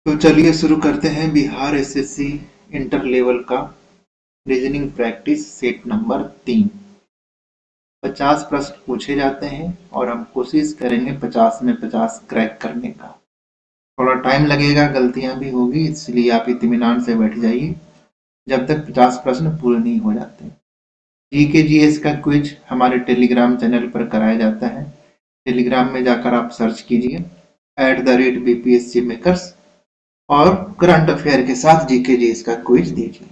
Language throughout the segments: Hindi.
तो चलिए शुरू करते हैं बिहार एसएससी इंटर लेवल का रीजनिंग प्रैक्टिस सेट नंबर 3। 50 प्रश्न पूछे जाते हैं और हम कोशिश करेंगे 50 में 50 क्रैक करने का। थोड़ा टाइम लगेगा, गलतियां भी होगी, इसलिए आप इत्मीनान से बैठ जाइए जब तक 50 प्रश्न पूरे नहीं हो जाते। जीके जीएस का क्विज हमारे टेलीग्राम चैनल पर कराया जाता है। टेलीग्राम में जाकर आप सर्च कीजिए @BPSC मेकर्स और करंट अफेयर के साथ जीके जीएस का क्विज दीजिए।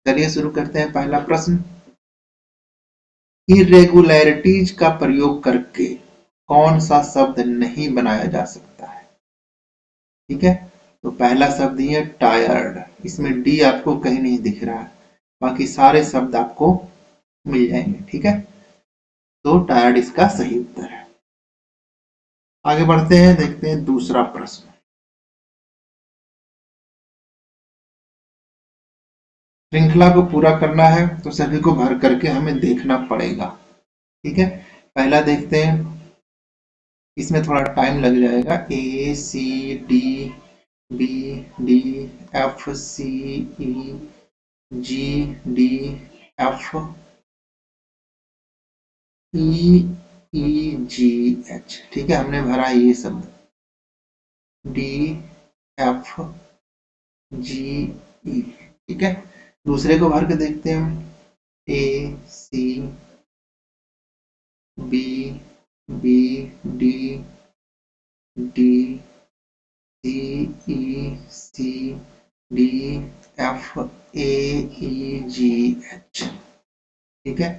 चलिए शुरू करते हैं। पहला प्रश्न, इरेगुलरिटीज का प्रयोग करके कौन सा शब्द नहीं बनाया जा सकता है? ठीक है, तो पहला शब्द ये टायर्ड, इसमें डी आपको कहीं नहीं दिख रहा है, बाकी सारे शब्द आपको मिल जाएंगे। ठीक है, तो टायर्ड इसका सही उत्तर है। आगे बढ़ते हैं, देखते हैं दूसरा प्रश्न। श्रृंखला को पूरा करना है तो सभी को भर करके हमें देखना पड़ेगा। ठीक है, पहला देखते हैं, इसमें थोड़ा टाइम लग जाएगा। A C D B D F C E G D F E E G H. ठीक है, हमने भरा ये शब्द डी एफ जी ई। ठीक है, दूसरे को भर के देखते हैं। A C B B D D C E C D F A E G H. ठीक है,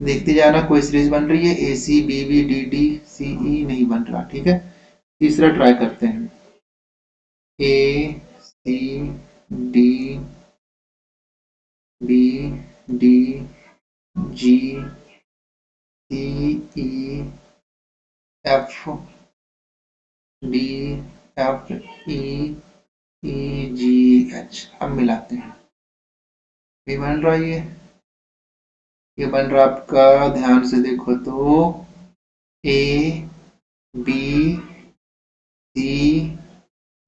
देखते जाना, कोई सीरीज बन रही है। A C B B D D C E नहीं बन रहा। ठीक है, तीसरा ट्राई करते हैं। A C D B D G C E F D F E E G H. अब मिलाते हैं, ये बन रहा है, ये बन रहा आपका, ध्यान से देखो तो A B C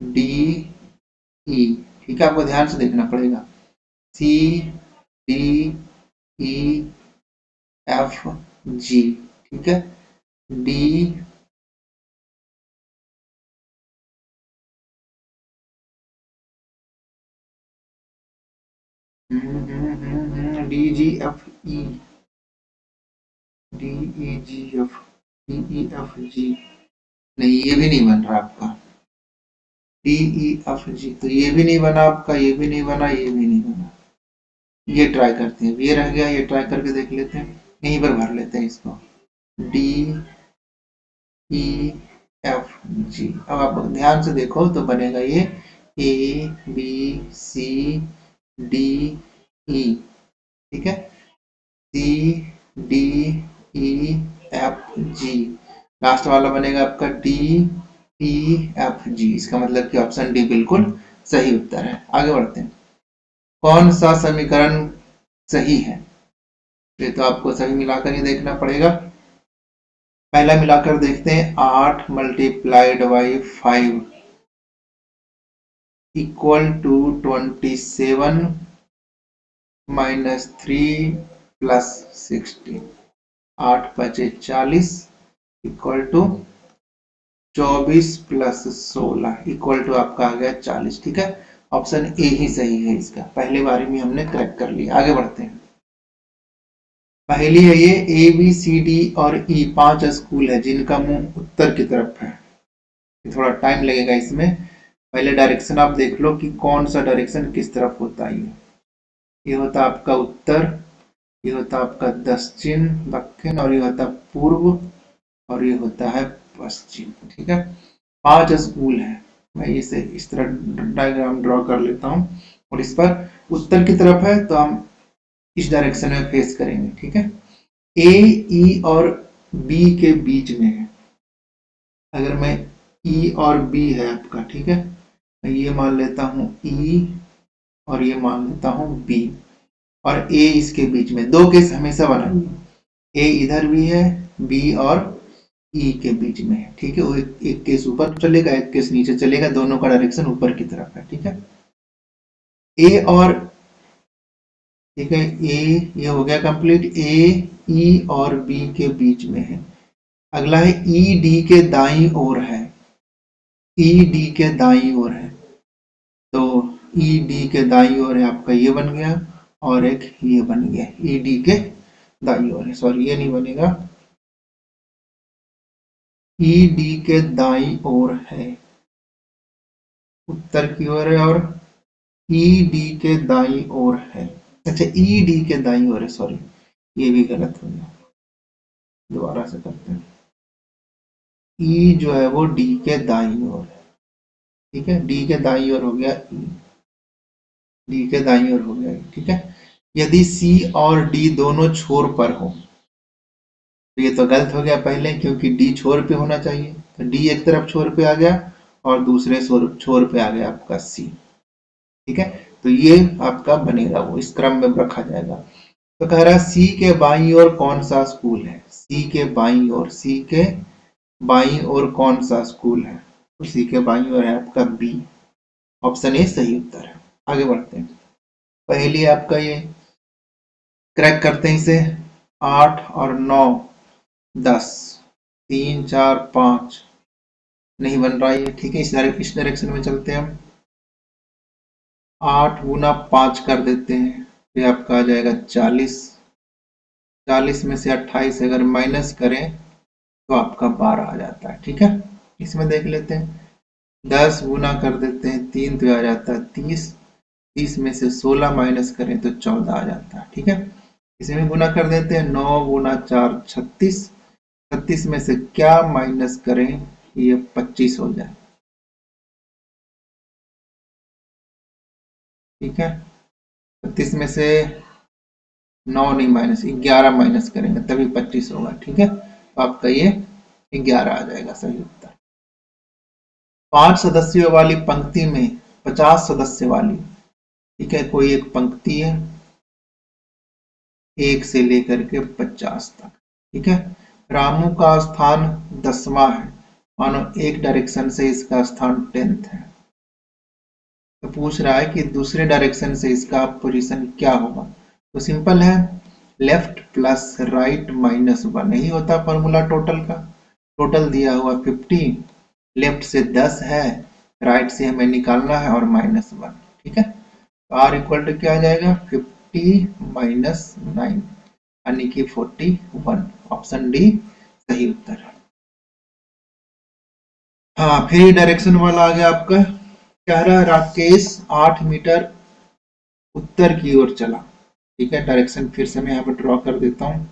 D E. ठीक है, आपको ध्यान से देखना पड़ेगा। C D E F G. ठीक है, D D G F E D E G F D E F G. नहीं, ये भी नहीं बन रहा आपका। डी ई एफ जी, तो ये भी नहीं बना आपका, ये भी नहीं बना, ये भी नहीं बना। ये ट्राई करते हैं, ये रह गया, ये ट्राई करके देख लेते हैं, यहीं पर भर लेते हैं इसको। डी ई एफ जी। अब आप ध्यान से देखो तो बनेगा ये A B C D E. ठीक है, C D E F G. Last वाला बनेगा आपका डी ई एफ जी। इसका मतलब कि ऑप्शन डी बिल्कुल सही उत्तर है। आगे बढ़ते हैं, कौन सा समीकरण सही है? ये तो आपको सभी मिलाकर ही देखना पड़ेगा। पहला मिलाकर देखते हैं, 8 multiplied by 5 equal to 27 minus 3 plus 16। 8 बचे 40 equal to 24 plus 16 equal to आपका आ गया 40। ठीक है, ऑप्शन ए ही सही है इसका, पहले बारी में हमने क्रैक कर लिया। आगे बढ़ते हैं, पहली है ये, ए बी सी डी और ई 5 स्कूल है जिनका मुंह उत्तर की तरफ है। थोड़ा टाइम लगेगा इसमें, पहले डायरेक्शन आप देख लो कि कौन सा डायरेक्शन किस तरफ होता है। ये होता आपका उत्तर, ये होता आपका दक्षिण दक्षिण, और ये होता पूर्व, और ये होता है पश्चिम। ठीक है, 5 स्कूल है। मैं इसे इस तरह डायग्राम ड्रॉ कर लेता हूँ, और इस पर उत्तर की तरफ है तो हम इस डायरेक्शन में फेस करेंगे। ठीक है, ए ई और बी के बीच में है। अगर मैं ई और बी है आपका, ठीक है, मैं ये मान लेता हूँ ई और ये मान लेता हूँ बी, और ए इसके बीच में। दो केस हमेशा बनाइए, ए इधर भी है, बी और ई के बीच में है, ठीक है। वो एक केस ऊपर चलेगा, एक केस नीचे चलेगा, दोनों का डायरेक्शन ऊपर की तरफ है, ठीक है। ए और, ठीक है, ए ये हो गया कंप्लीट। ए ई और बी के बीच में है। अगला है ई डी के दाईं ओर है, ई डी के दाईं ओर है। तो ई डी के दाईं ओर है आपका, ये बन गया, और एक ये बन गया, ई डी के दाईं ओर है, सॉरी ये नहीं बनेगा, ई डी के दाईं ओर है, उत्तर की ओर है, और ई डी के दाईं ओर है। अच्छा, ई डी के दाईं ओर है, सॉरी ये भी गलत हो गया, दोबारा से करते हैं। ई जो है वो डी के दाईं ओर है, ठीक है, डी के दाईं ओर हो गया, डी के दाईं ओर हो गया, ठीक है। यदि सी और डी दोनों छोर पर हो, तो ये तो गलत हो गया पहले, क्योंकि डी छोर पे होना चाहिए, तो डी एक तरफ छोर पे आ गया और दूसरे छोर पे आ गया आपका सी, ठीक है। तो ये आपका बनेगा, वो इस क्रम में रखा जाएगा। तो कह रहा है सी के बाईं ओर कौन सा स्कूल है, सी के बाईं ओर, सी के बाईं ओर कौन सा स्कूल है, तो सी के बाईं ओर है आपका बी, ऑप्शन ए सही उत्तर है। आगे बढ़ते हैं, पहली आपका ये क्रैक करते हैं इसे। 8 और 9 10, 3 4 5 नहीं बन रहा है, ठीक है। इस डायरेक्शन में चलते हैं हम। 8 गुना 5 कर देते हैं, ये आपका आ जाएगा 40। 40 में से 28 अगर माइनस करें तो आपका 12 आ जाता है, ठीक है। इसमें देख लेते हैं, 10 गुना कर देते हैं 3 तो आ जाता है 30। 30 में से 16 माइनस करें तो 14 आ जाता है, ठीक है। इसमें गुना कर देते हैं, 9 गुना 4 36। 36 में से क्या माइनस करें ये 25 हो जाए, ठीक है। 36 में से 9 नहीं, माइनस 11 माइनस करेंगे तभी 25 होगा, ठीक है। तो आपका ये 11 आ जाएगा सही उत्तर। 5 सदस्यों वाली पंक्ति में 50 सदस्य वाली, ठीक है, कोई एक पंक्ति है 1 से लेकर के 50 तक, ठीक है। रामू का स्थान 10वां है, मानो एक डायरेक्शन से इसका स्थान 10th है, तो पूछ रहा है कि दूसरे डायरेक्शन से इसका पोजीशन क्या होगा। तो सिंपल है, लेफ्ट प्लस राइट माइनस 1, यही होता फॉर्मूला टोटल का। टोटल दिया हुआ 50, लेफ्ट से 10 है, राइट से हमें निकालना है और -1, ठीक है। तो आर इक्वल टू क्या आ जाएगा, 50 माइनस 9 यानी कि 41, ऑप्शन डी सही उत्तर है। हाँ, फिर डायरेक्शन वाला आ गया आपका। कह रहा है राकेश 8 मीटर उत्तर की ओर चला, ठीक है। डायरेक्शन फिर से मैं यहाँ पर ड्रॉ कर देता हूँ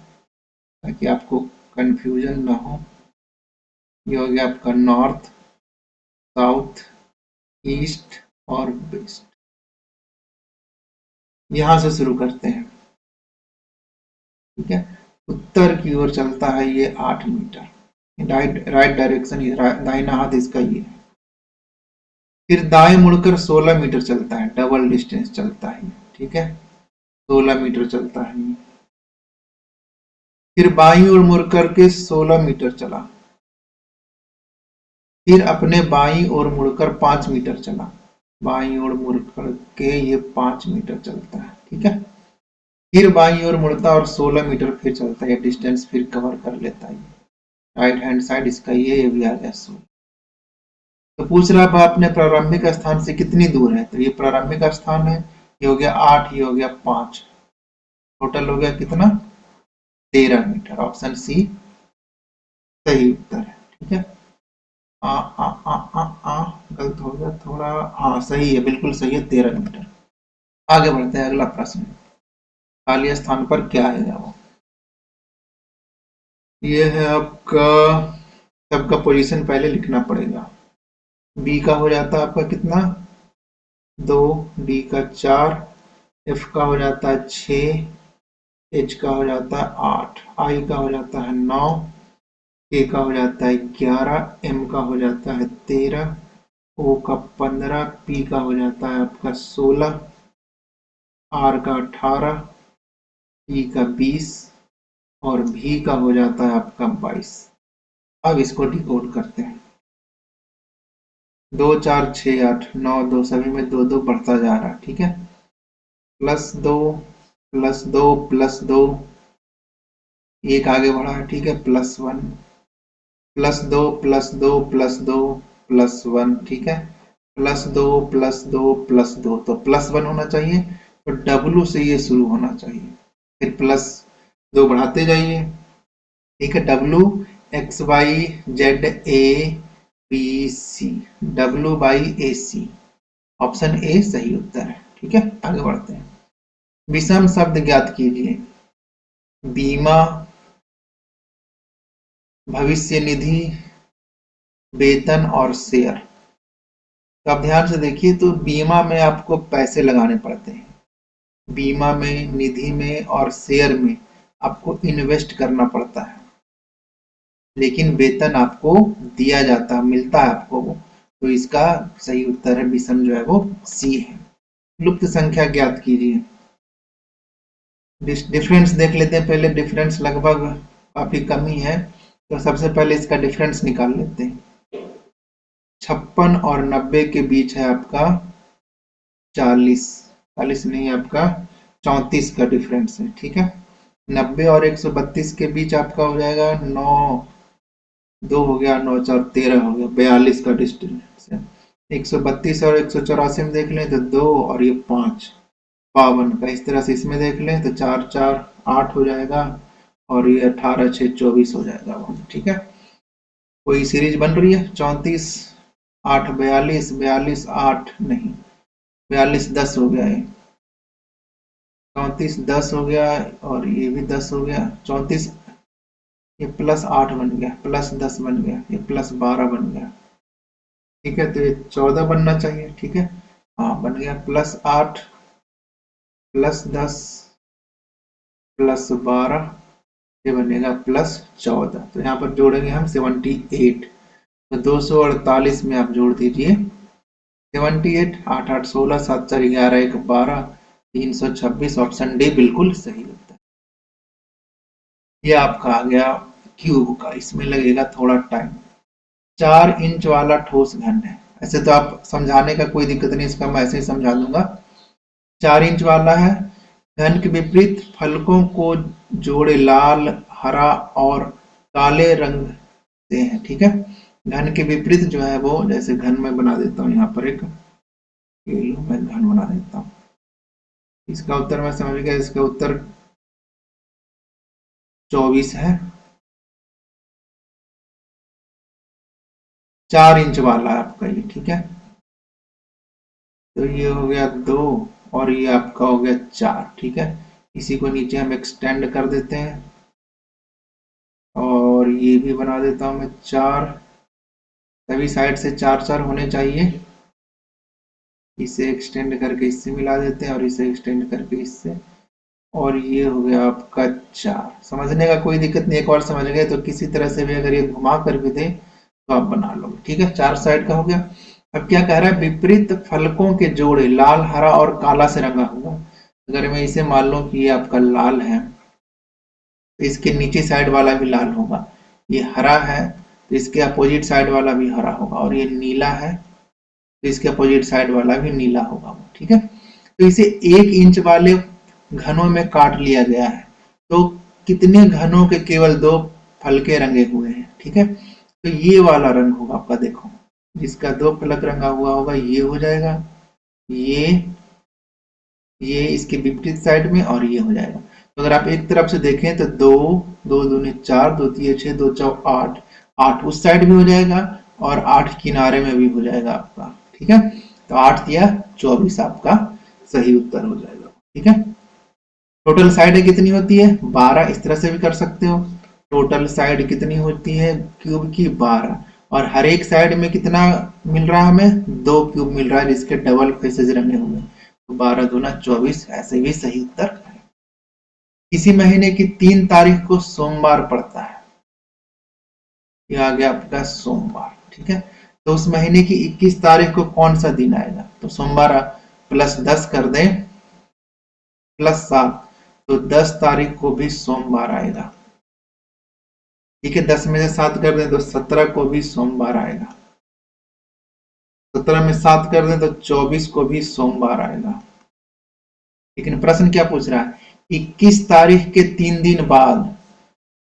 ताकि आपको कंफ्यूजन ना हो। ये हो गया आपका नॉर्थ, साउथ, ईस्ट और वेस्ट। यहां से शुरू करते हैं, ठीक है। उत्तर की ओर चलता है ये 8 मीटर, राइट डायरेक्शन, दाहिना हाथ इसका ये है। फिर दाएं मुड़कर 16 मीटर चलता है, डबल डिस्टेंस चलता है, ठीक है। 16 मीटर चलता है। फिर बाईं ओर मुड़ करके 16 मीटर चला, फिर अपने बाईं ओर मुड़कर 5 मीटर चला, बाईं ओर मुड़ करके ये 5 मीटर चलता है, ठीक है। फिर बाईं ओर मुड़ता और 16 मीटर फिर चलता है, डिस्टेंस फिर कवर कर लेता है। राइट हैंड साइड इसका ये भी आ गया 16। तो पूछ रहा है अपने प्रारंभिक स्थान से कितनी दूर है, तो ये प्रारंभिक स्थान है, ये हो गया 8, ये हो गया 5, टोटल हो गया कितना, 13 मीटर, ऑप्शन सी सही उत्तर है, ठीक है। आ आ आ आ आ गलत हो गया थोड़ा, हाँ सही है, बिल्कुल सही है, 13 मीटर। आगे बढ़ते हैं, अगला प्रश्न। खाली स्थान पर क्या है वो, ये है आपका, सबका पोजीशन पहले लिखना पड़ेगा। बी का हो जाता है आपका कितना, 2, डी का 4, एफ का हो जाता है 6, एच का हो जाता है 8, आई का हो जाता है 9, के का हो जाता है 11, एम का हो जाता है 13, ओ का 15, पी का हो जाता है आपका 16, आर का 18, ई का 20 और भी का हो जाता है आपका 22। अब इसको डिकोड करते हैं। 2 4 6 8 9 2 सभी में 2 2 बढ़ता जा रहा है, ठीक है। +2 +2 +2 एक आगे बढ़ा है, ठीक है। +1 +2 +2 +2 +1, ठीक है। +2 +2 +2 तो +1 होना चाहिए, तो W से ये शुरू होना चाहिए, फिर +2 बढ़ाते जाइए, ठीक है। W X Y Z A B C, W/AC, option A सही उत्तर है, ठीक है। आगे बढ़ते हैं। विषम शब्द ज्ञात कीजिए। बीमा, भविष्य निधि, वेतन और शेयर। तो आप ध्यान से देखिए, तो बीमा में आपको पैसे लगाने पड़ते हैं, बीमा में, निधि में और शेयर में आपको इन्वेस्ट करना पड़ता है, लेकिन वेतन आपको दिया जाता है, मिलता है आपको वो। तो इसका सही उत्तर है विषम जो है वो सी है। लुप्त संख्या ज्ञात कीजिए। डिफरेंस देख लेते हैं पहले। डिफरेंस लगभग काफी कमी है, तो सबसे पहले इसका डिफरेंस निकाल लेते हैं। 56 और 90 के बीच है आपका 40, 40 नहीं, आपका 34 का डिफरेंस है, ठीक है। 90 और 132 के बीच आपका हो जाएगा 9, 2 हो गया, 9 4 13 हो गया, 42 का डिस्टेंस है। 132 और 184 में देख लें तो 2 और ये 5, 52 का। इस तरह से इसमें देख लें तो 4 4 8 हो जाएगा, और ये 18 6 24 हो जाएगा, ठीक है। कोई सीरीज बन रही है। 34 8 42, 42 8 नहीं, 42 10 हो गया है, 34 10 हो गया, और ये भी 10 हो गया। 34 ये +8 बन गया, +10 बन गया, ये +12 बन गया, ठीक है। तो ये 14 बनना चाहिए, ठीक है। हाँ बन गया, +8 +10 +12, ये बनेगा +14। तो यहाँ पर जोड़ेंगे हम 78, तो 248 में आप जोड़ दीजिए 78, 8 8 16, 7 4 11, 1 12, 326, ऑप्शन डी बिल्कुल सही होता है। ये आपका आ गया क्यूब का, इसमें लगेगा थोड़ा टाइम। 4 इंच वाला ठोस घन है। ऐसे तो आप समझाने का कोई दिक्कत नहीं, इसका मैं ऐसे ही समझा दूंगा। 4 इंच वाला है, घन के विपरीत फलकों को जोड़े लाल, हरा और काले रंग से हैं, ठीक है। घन के विपरीत जो है वो, जैसे घन में बना देता हूँ यहाँ पर एक, ये लो मैं घन बना देता हूँ। इसका उत्तर मैं समझ गया, इसका उत्तर 24 है। 4 इंच वाला है आपका ये, ठीक है। तो ये हो गया 2, और ये आपका हो गया 4, ठीक है। इसी को नीचे हम एक्सटेंड कर देते हैं, और ये भी बना देता हूँ मैं 4, सभी साइड से 4 4 होने चाहिए। इसे एक्सटेंड करके इससे मिला देते हैं, और इसे एक्सटेंड करके इससे, और ये हो गया आपका 4। समझने का कोई दिक्कत नहीं, एक बार समझ गए तो किसी तरह से भी अगर ये घुमा कर भी दे तो आप बना लो, ठीक है। 4 साइड का हो गया। अब क्या कह रहा है, विपरीत फलकों के जोड़े लाल, हरा और काला से रंगा हुआ। अगर मैं इसे मान लूं कि ये आपका लाल है, तो इसके नीचे साइड वाला भी लाल होगा। ये हरा है, तो इसके अपोजिट साइड वाला भी हरा होगा, और ये नीला है, तो इसके अपोजिट साइड वाला भी नीला होगा, ठीक है। तो इसे 1 इंच वाले घनों में काट लिया गया है, तो कितने घनों के केवल 2 फलके रंगे हुए हैं, ठीक है। तो ये वाला रंग होगा आपका, देखो जिसका 2 फलक रंगा हुआ होगा ये हो जाएगा, ये इसके विपरीत साइड में, और ये हो जाएगा। तो अगर आप एक तरफ से देखें तो 2 2 दूनी 4, 2 3 6, 2 4 8, 8 उस साइड भी हो जाएगा, और 8 किनारे में भी हो जाएगा आपका, ठीक है। तो 8 या 24 आपका सही उत्तर हो जाएगा, ठीक है। टोटल साइड कितनी होती है, 12। इस तरह से भी कर सकते हो। टोटल साइड कितनी होती है क्यूब की, 12, और हर एक साइड में कितना मिल रहा है हमें, 2 क्यूब मिल रहा है, जिसके डबल फेसेस रंगे हुए हैं। तो 12 दूना 24, ऐसे भी सही उत्तर है। इसी महीने की 3 तारीख को सोमवार पड़ता है, ये आ गया आपका सोमवार, ठीक है। तो उस महीने की 21 तारीख को कौन सा दिन आएगा, तो सोमवार +10 कर दें +7, तो 10 तारीख को भी सोमवार आएगा। ठीक है, 10 में से 7 कर दें तो 17 को भी सोमवार आएगा। 17 में 7 कर दें तो 24 को भी सोमवार आएगा। लेकिन प्रश्न क्या पूछ रहा है, 21 तारीख के 3 दिन बाद,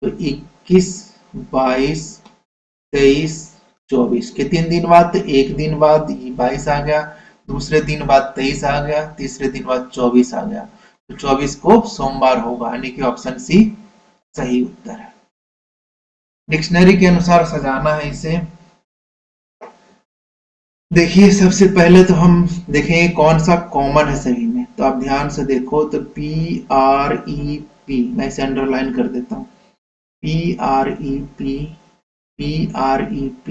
तो 21, 22, 23, 24 के 3 दिन बाद, तो एक दिन बाद 22 आ गया, दूसरे दिन बाद 23 आ गया, तीसरे दिन बाद 24 आ गया, तो 24 को सोमवार होगा, यानी कि ऑप्शन सी सही उत्तर है। डिक्शनरी के अनुसार सजाना है इसे। देखिए सबसे पहले तो हम देखेंगे कौन सा कॉमन है सभी में, तो आप ध्यान से देखो, तो PREP, मैं इसे अंडरलाइन कर देता हूँ, PREP, PREP,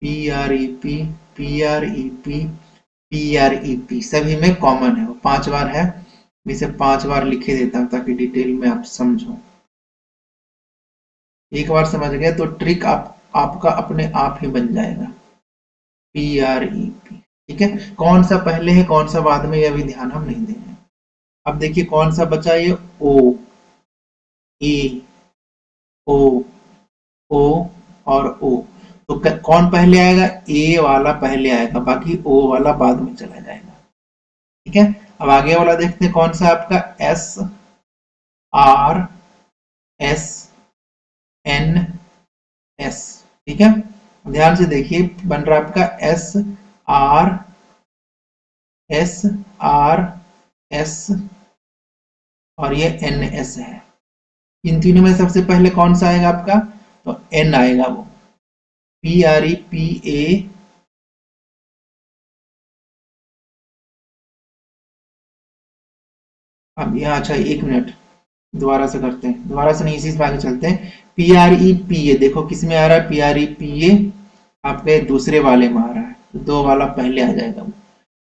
PREP, PREP, PREP सभी में कॉमन है, वो 5 बार है। इसे 5 बार लिखे देता हूँ ताकि डिटेल में आप समझो। एक बार समझ गए तो ट्रिक आपका अपने आप ही बन जाएगा। PREP, ठीक है, कौन सा पहले है कौन सा बाद में, यह भी ध्यान हम नहीं देंगे। अब देखिए कौन सा बचा, ये O, E, O, O और O, तो कौन पहले आएगा, A वाला पहले आएगा, बाकी O वाला बाद में चला जाएगा। ठीक है, अब आगे वाला देखते हैं कौन सा आपका S, R, S, N, S, ठीक है, ध्यान से देखिए बन रहा है आपका S, R, S, R, S और ये NS है। इन तीनों में सबसे पहले कौन सा आएगा आपका, तो N आएगा, वो PREPA, अब यहाँ अच्छा 1 मिनट दोबारा से करते हैं, दोबारा से नहीं, इसी से आगे चलते हैं। PREPA देखो किस में आ रहा है, PREPA आपके दूसरे वाले में आ रहा है, तो 2 वाला पहले आ जाएगा वो।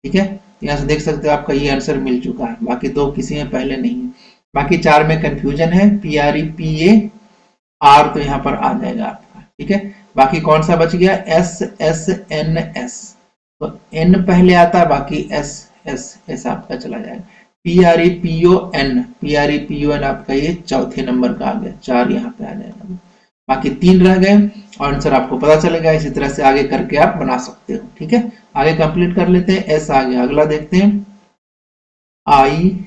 ठीक है, यहाँ से देख सकते हो आपका ये आंसर मिल चुका है, बाकी 2 किसी में पहले नहीं है, बाकी 4 में कंफ्यूजन है। PREPA R तो यहाँ पर आ जाएगा आपका। ठीक है, बाकी कौन सा बच गया, SSNS, तो N पहले आता है, बाकी S आपका चला जाएगा। PREPON आपका ये चौथे नंबर का आ गया, 4 यहाँ पे आ जाएगा, बाकी 3 रह गए और आंसर आपको पता चलेगा। इसी तरह से आगे करके आप बना सकते हो। ठीक है, आगे कंप्लीट कर लेते हैं। S आ गया, अगला देखते हैं, IAE,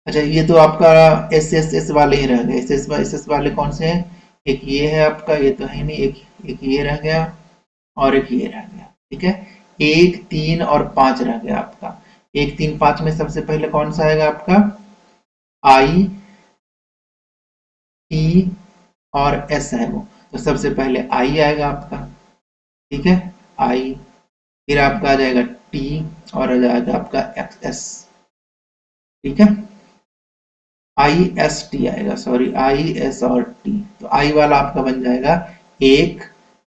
अच्छा ये तो आपका SSS वाले ही रह गए, SS वाले कौन से हैं, एक ये है आपका, ये तो है नहीं, एक ये रह गया और एक ये रह गया। ठीक है, 1, 3 और 5 रह गया आपका। 1, 3, 5 में सबसे पहले कौन सा आएगा आपका, I, E और S है वो, तो सबसे पहले I आएगा आपका। ठीक है, I, फिर आपका आ जाएगा T और आ जाएगा आपका XS। ठीक है, IST आएगा, सॉरी IS और T, तो I वाला आपका बन जाएगा 1,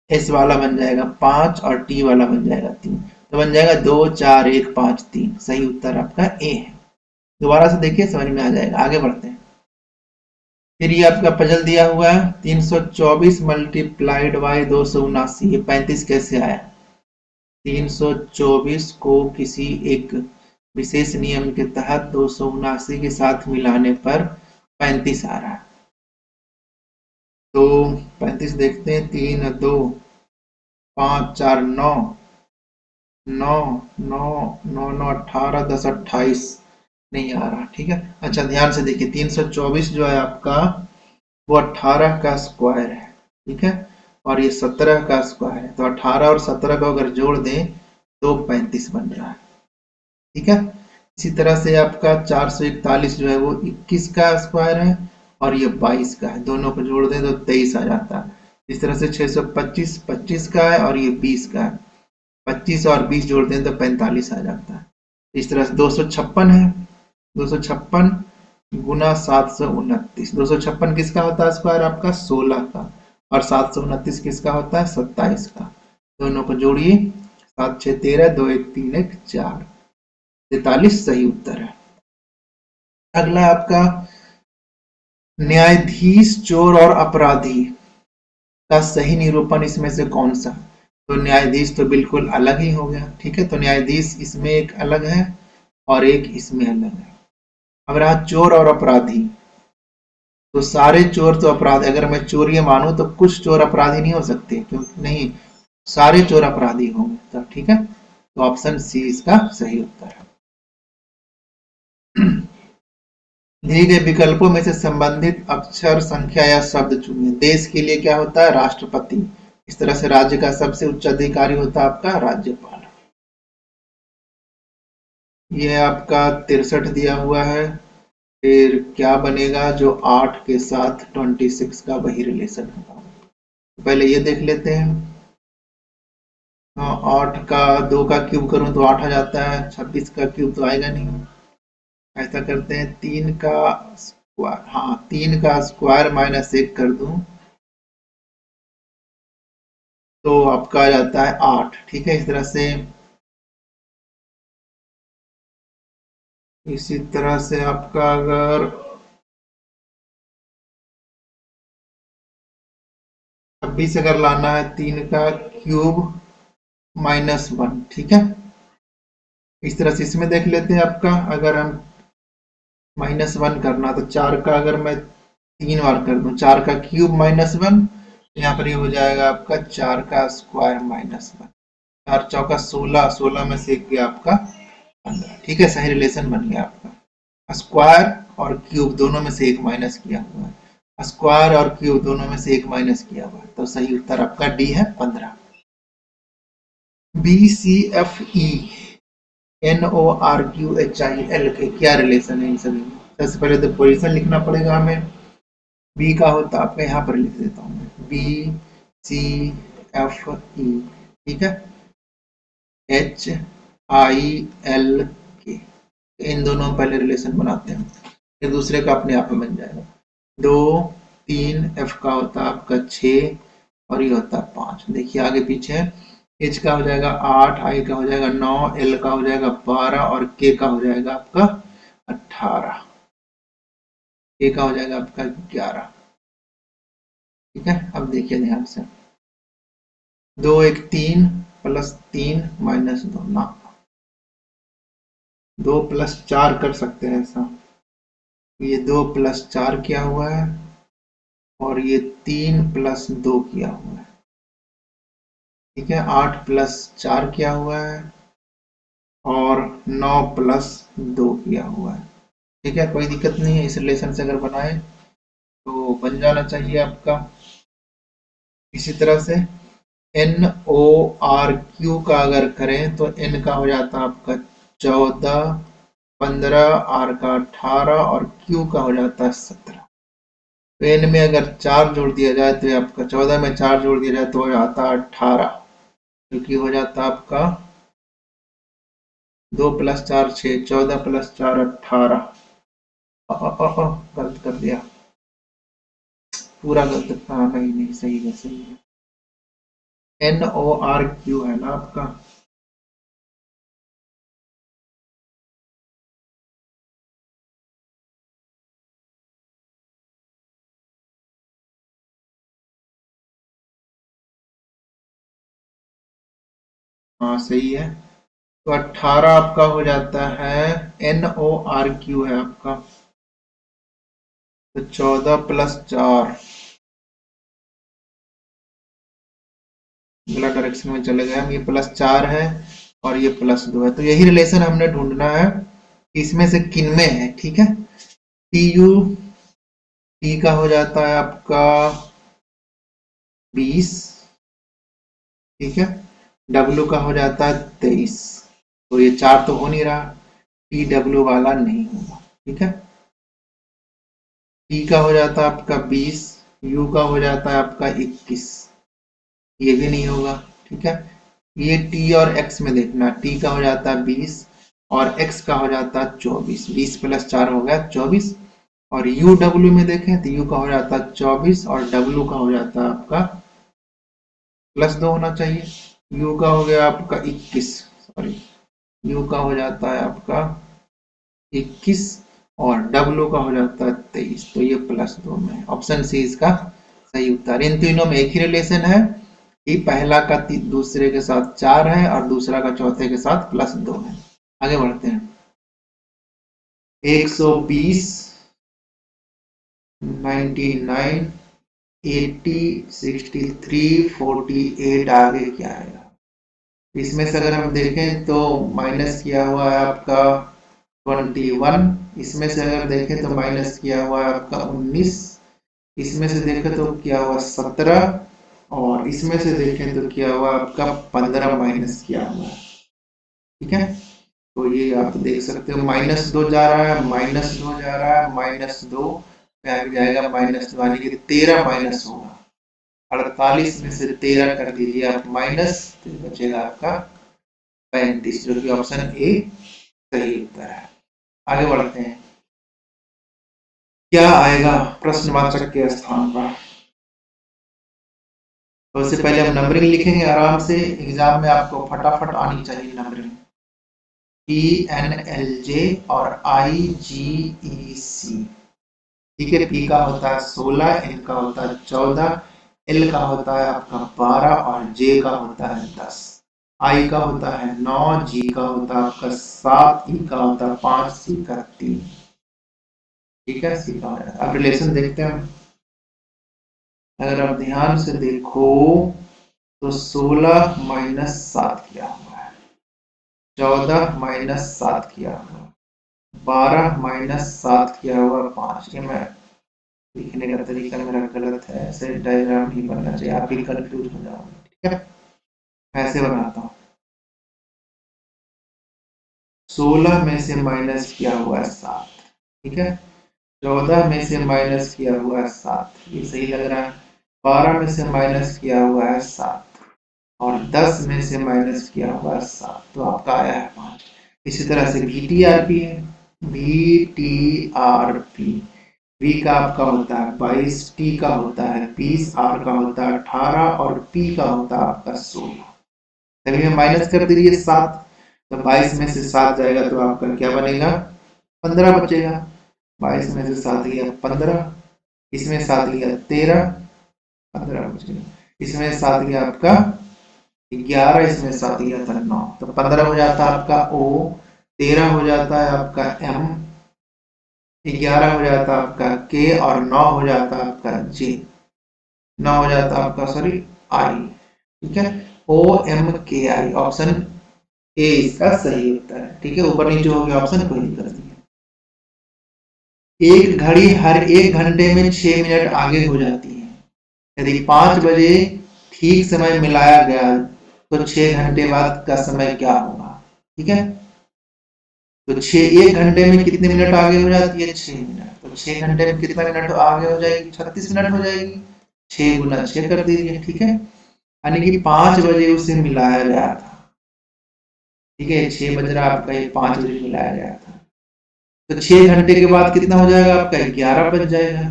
S वाला बन जाएगा 5 और T वाला बन जाएगा 3, तो बन जाएगा 2, 4, 1, 5, 3। सही उत्तर आपका A है। दोबारा से देखिए समझ में आ जाएगा। आगे बढ़ते हैं, फिर ये आपका पजल दिया हुआ है, 324 मल्टीप्लाइड बाई 279, ये 35 कैसे आया। 324 को किसी एक विशेष नियम के तहत 279 के साथ मिलाने पर 35 आ रहा है, तो 35 देखते हैं, 3, 2, 5, 4, 9, 9, 9, 9, 9, 18, 10, 28 नहीं आ रहा। ठीक है, अच्छा ध्यान से देखिए, 324 जो है आपका वो 18 का स्क्वायर है। ठीक है, और ये 17 का स्क्वायर है, तो 18 और 17 को अगर जोड़ दें तो 35 बन रहा है। ठीक है, इसी तरह से आपका 441 जो है वो 21 का स्क्वायर है और ये 22 का है, दोनों को जोड़ दें तो 23 आ जाता है। इस तरह से 625 25 का है और ये 20 का है, 25 और 20 जोड़ दें तो 45 आ जाता है। इस तरह से 256 है, 256 गुना 729, 256 किसका होता है स्क्वायर आपका, 16 का, और 729 किसका होता है, 27 का। दोनों को जोड़िए, 7, 6, 13, 2, 1, 3, 1, 4, 43 सही उत्तर है। अगला आपका न्यायाधीश, चोर और अपराधी का सही निरूपण इसमें से कौन सा, तो न्यायाधीश तो बिल्कुल अलग ही हो गया। ठीक है, तो न्यायाधीश इसमें एक अलग है और एक इसमें अलग है। अब रहा चोर और अपराधी, तो सारे चोर तो अपराधी, अगर मैं चोर ये मानूं तो कुछ चोर अपराधी नहीं हो सकते, क्योंकि नहीं, सारे चोर अपराधी होंगे, तो ठीक है, तो ऑप्शन सी इसका सही उत्तर है। दिए गए विकल्पों में से संबंधित अक्षर, संख्या या शब्द चुनिए। देश के लिए क्या होता है? राष्ट्रपति। इस तरह से राज्य का सबसे उच्च अधिकारी होता है आपका राज्यपाल। ये आपका 63 दिया हुआ है। फिर क्या बनेगा? जो 8 के साथ 26 का वही रिलेशन होगा। पहले ये देख लेते हैं। 8 का 2 का क्यूब करूं तो 8 आ जाता है, 26 का क्यूब तो आएगा नहीं। ऐसा करते हैं, 3 का स्क्वायर, हाँ 3 का स्क्वायर माइनस 1 कर दूं तो आपका आ जाता है 8। ठीक है, इस तरह से, इसी तरह से आपका अगर 26 अगर लाना है, 3 का क्यूब -1, ठीक है, इस तरह से इसमें देख लेते हैं। आपका अगर हम -1 करना, तो 4 का अगर मैं 3 बार कर दूं, 4 का क्यूब -1, यहाँ पर ये हो जाएगा आपका 4 का स्क्वायर -1। 4 चौका 16, 16 में से एक गया आपका 15। ठीक है, सही रिलेशन बन गया आपका। स्क्वायर और क्यूब दोनों में से एक माइनस किया हुआ है, स्क्वायर और क्यूब दोनों में से एक माइनस किया हुआ है, तो सही उत्तर आपका डी है 15। BCFE NORQHIL के क्या रिलेशन है इन सभी में? सबसे पहले तो पोजीशन लिखना पड़ेगा हमें। बी का होता है आपका, यहाँ पर लिख देता हूँ मैं, BCFE, ठीक है, HIL के, इन दोनों में पहले रिलेशन बनाते हैं, फिर दूसरे का अपने आप में बन जाएगा। 2 3, F का होता है आपका 6 और ये होता है 5। देखिए आगे पीछे, H का हो जाएगा 8, I का हो जाएगा 9, L का हो जाएगा 12 और K का हो जाएगा आपका 18। K का हो जाएगा आपका 11। ठीक है, अब देखिए ध्यान से, 2 1 3 प्लस 3 माइनस 2 ना, 2 प्लस 4 कर सकते हैं ऐसा। ये 2 प्लस 4 किया हुआ है और ये 3 प्लस 2 किया हुआ है। ठीक है, 8 प्लस 4 किया हुआ है और 9 प्लस 2 किया हुआ है। ठीक है, कोई दिक्कत नहीं है, इस रिलेशन से अगर बनाए तो बन जाना चाहिए आपका। इसी तरह से NORQ का अगर करें तो N का हो जाता है आपका 14, 15, R का 18 और Q का हो जाता है 17। तो N में अगर 4 जोड़ दिया जाए तो आपका 14 में 4 जोड़ दिया जाए तो हो जाता है 18, क्योंकि हो जाता है आपका 2 प्लस 4 6, 14 प्लस 4 18। गलत कर दिया, पूरा गलत। हाँ नहीं नहीं, सही है सही है, NORQ है ना आपका। हाँ सही है, तो 18 आपका हो जाता है, NORQ है आपका, तो 14 प्लस 4, गलत डायरेक्शन में चले गए हम, ये +4 है और ये +2 है, तो यही रिलेशन हमने ढूंढना है इसमें से किन में है। ठीक है, TU, T का हो जाता है आपका 20, ठीक है, W का हो जाता है 23, तो ये 4 तो हो नहीं रहा, TW वाला नहीं होगा। ठीक है, T का हो जाता है आपका 20, U का हो जाता है आपका 21, ये भी नहीं होगा। ठीक है, ये T और X में देखना, T का हो जाता है 20 और X का हो जाता है 24, 20 प्लस 4 हो गया 24। और UW में देखें तो U का हो जाता है 24 और W का हो जाता है आपका +2 होना चाहिए। U का हो गया आपका 21, सॉरी, U का हो जाता है आपका 21 और W का हो जाता है 23, तो ये +2 में, ऑप्शन सी इसका सही उत्तर। इन तीनों में एक ही रिलेशन है कि पहला का दूसरे के साथ 4 है और दूसरा का चौथे के साथ +2 है। आगे बढ़ते हैं, 120 99, 80, 63, 48 आगे क्या आएगा? इसमें से अगर हम देखें तो माइनस किया हुआ है आपका 21, इसमें से अगर देखें तो माइनस किया हुआ है आपका 19, इसमें से देखें तो क्या हुआ 17, और इसमें से देखें तो क्या हुआ आपका 15 माइनस किया हुआ है। ठीक है, तो ये आप देख सकते हो -2 जा रहा है, -2 जा रहा है, -2 पे आगे जाएगा -2, यानी कि 13 माइनस होगा। 48 में से 13 कर दीजिए आप माइनस, तो बचेगा आपका 35, जो कि ऑप्शन ए सही उत्तर है। आगे बढ़ते हैं, क्या आएगा प्रश्नवाचक के स्थान पर? तो उससे पहले हम नंबरिंग लिखेंगे आराम से, एग्जाम में आपको फटाफट आनी चाहिए नंबरिंग। PNLJ और IGEC। ठीक है, P का होता है 16, N का होता है 14, L का होता है आपका 12 और J का होता है 10। I का होता है 9, G का होता है आपका 7, E का होता है 5, C का 3। ठीक है, C का हो जाता है। अब रिलेशन देखते हैं, अगर आप ध्यान से देखो तो 16 माइनस 7 किया हुआ है, 14 माइनस 7 किया हुआ, 12 माइनस 7 किया हुआ 5। ये मैं लिखने का तरीका मेरा गलत है, ऐसे डायग्राम नहीं बनना चाहिए, आप भी कंफ्यूज हो जाओगे। ठीक है, ऐसे बनाता हूँ, 16 में से माइनस किया हुआ है 7। ठीक है, 14 में से माइनस किया हुआ है 7, ये सही लग रहा है। 12 में से माइनस किया हुआ है 7 और 10 में से माइनस किया हुआ है 7, तो आपका आया है 5। इसी तरह से VTRP है, VTRP, V का आपका होता है 22, T का होता है 20, R का होता है 18 और P का होता है आपका 16। सभी में माइनस कर दीजिए 7, तो 22 में से 7 जाएगा तो आपका क्या बनेगा 15 बचेगा। 22 में से 7 गया 15, इसमें 7 गया 13, 15 बचेगा। इसमें 7 गया आपका 11, इसमें 7 गया था 9, तो 15 हो जाता है आपका O, 13 हो जाता है आपका M, 11 हो जाता है आपका K और 9 हो जाता है आपका J, 9 हो जाता है आपका सॉरी I। ठीक है, OMKI, ऑप्शन ए इसका सही उत्तर है। ठीक है, ऊपर नीचे हो गया ऑप्शन, कोई दिक्कत नहीं है। एक घड़ी हर 1 घंटे में 6 मिनट आगे हो जाती है, यदि 5 बजे ठीक समय मिलाया गया तो 6 घंटे बाद का समय क्या होगा? ठीक है, तो 1 घंटे में कितने मिनट आगे हो जाती है 6 मिनट, तो 6 घंटे में कितना मिनट आगे हो जाएगी 36 मिनट हो जाएगी, 6 गुना 6 कर दीजिए। ठीक है, यानी कि 5 बजे उसे मिलाया गया था। ठीक है, 6 बज रहा आपका, ये 5 बजे मिलाया गया था, तो 6 घंटे के बाद कितना हो जाएगा आपका 11 बज जाएगा।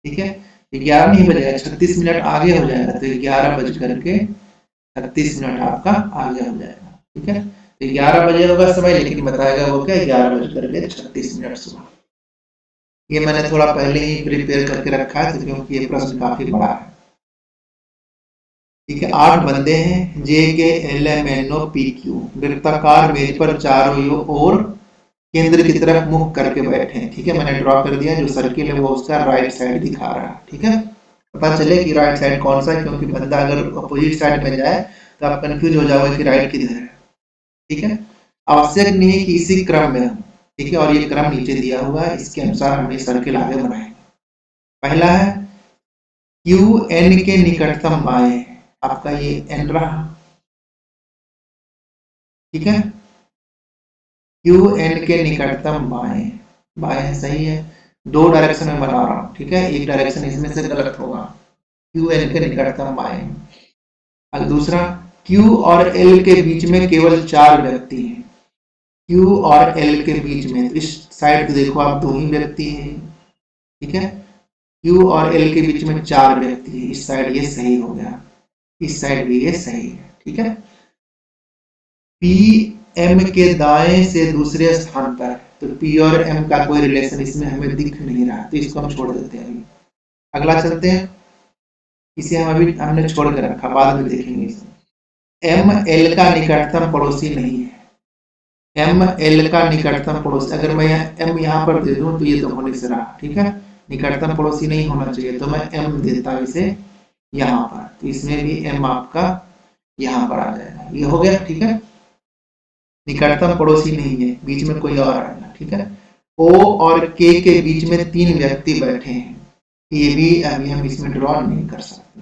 ठीक है, 11 नहीं बजेगा, 36 मिनट आगे हो जाएगा, तो 11 बज करके 36 मिनट आपका आगे हो जाएगा। ठीक है, तो 11 बजे होगा समय, लेकिन बताएगा वो क्या 11 बज करके 36 मिनट सुबह। ये मैंने थोड़ा पहले ही प्रिपेयर करके रखा है, तो क्योंकि ये प्रश्न काफी बड़ा है। ठीक है, 8 बंदे हैं, JKLMNOPQ वृत्ताकार मेज पर चारों ओर केंद्र की तरफ मुख करके बैठे हैं। ठीक है, मैंने ड्रॉ कर दिया, जो सर्किल है वो उसका राइट साइड दिखा रहा है। ठीक है, पता चले कि राइट साइड कौन सा है, क्योंकि बंदा अगर अपोजिट साइड में जाए तो आप कंफ्यूज हो जाओगे कि राइट किधर है। ठीक है, आवश्यक नहीं है कि इसी क्रम में हम, ठीक है, और ये क्रम नीचे दिया हुआ है, इसके अनुसार हम ये सर्किल आगे बनाएंगे। पहला है QN के निकटतम बाएं, आपका ये N रहा। ठीक है, QN के निकटतम बाएं, बाएं सही है, 2 डायरेक्शन में बना रहा हूं। ठीक है, एक डायरेक्शन इसमें से गलत होगा, QN के निकटतम बाएं। अब दूसरा, Q और L के बीच में केवल 4 व्यक्ति हैं, Q और L के बीच में, तो इस साइड देखो आप 2 ही व्यक्ति हैं। ठीक है, Q और L के बीच में 4 व्यक्ति हैं, इस साइड ये सही हो गया, इस साइड भी ये सही है। ठीक है, P M के दाएं से दूसरे स्थान पर, तो P और M का कोई रिलेशन इसमें हमें दिख नहीं रहा, तो इसको हम छोड़ देते हैं। अगला चलते हैं, इसे हम अभी हमने छोड़ कर रखा, बाद में देखेंगे इसे। M L का निकटतम पड़ोसी नहीं है, M L का निकटतम पड़ोसी, अगर मैं M यहाँ पर दे दूं तो ये तो होने से रहा। ठीक है, निकटतम पड़ोसी नहीं होना चाहिए, तो मैं m देता इसे यहाँ पर, तो इसमें भी m आपका यहाँ पर आ जाएगा। ये हो गया, ठीक है। निकटतम पड़ोसी नहीं है, बीच में कोई और आएगा, ठीक है। O और K के बीच में 3 व्यक्ति बैठे हैं, ये भी अभी हम इसमें ड्रॉ नहीं कर सकते।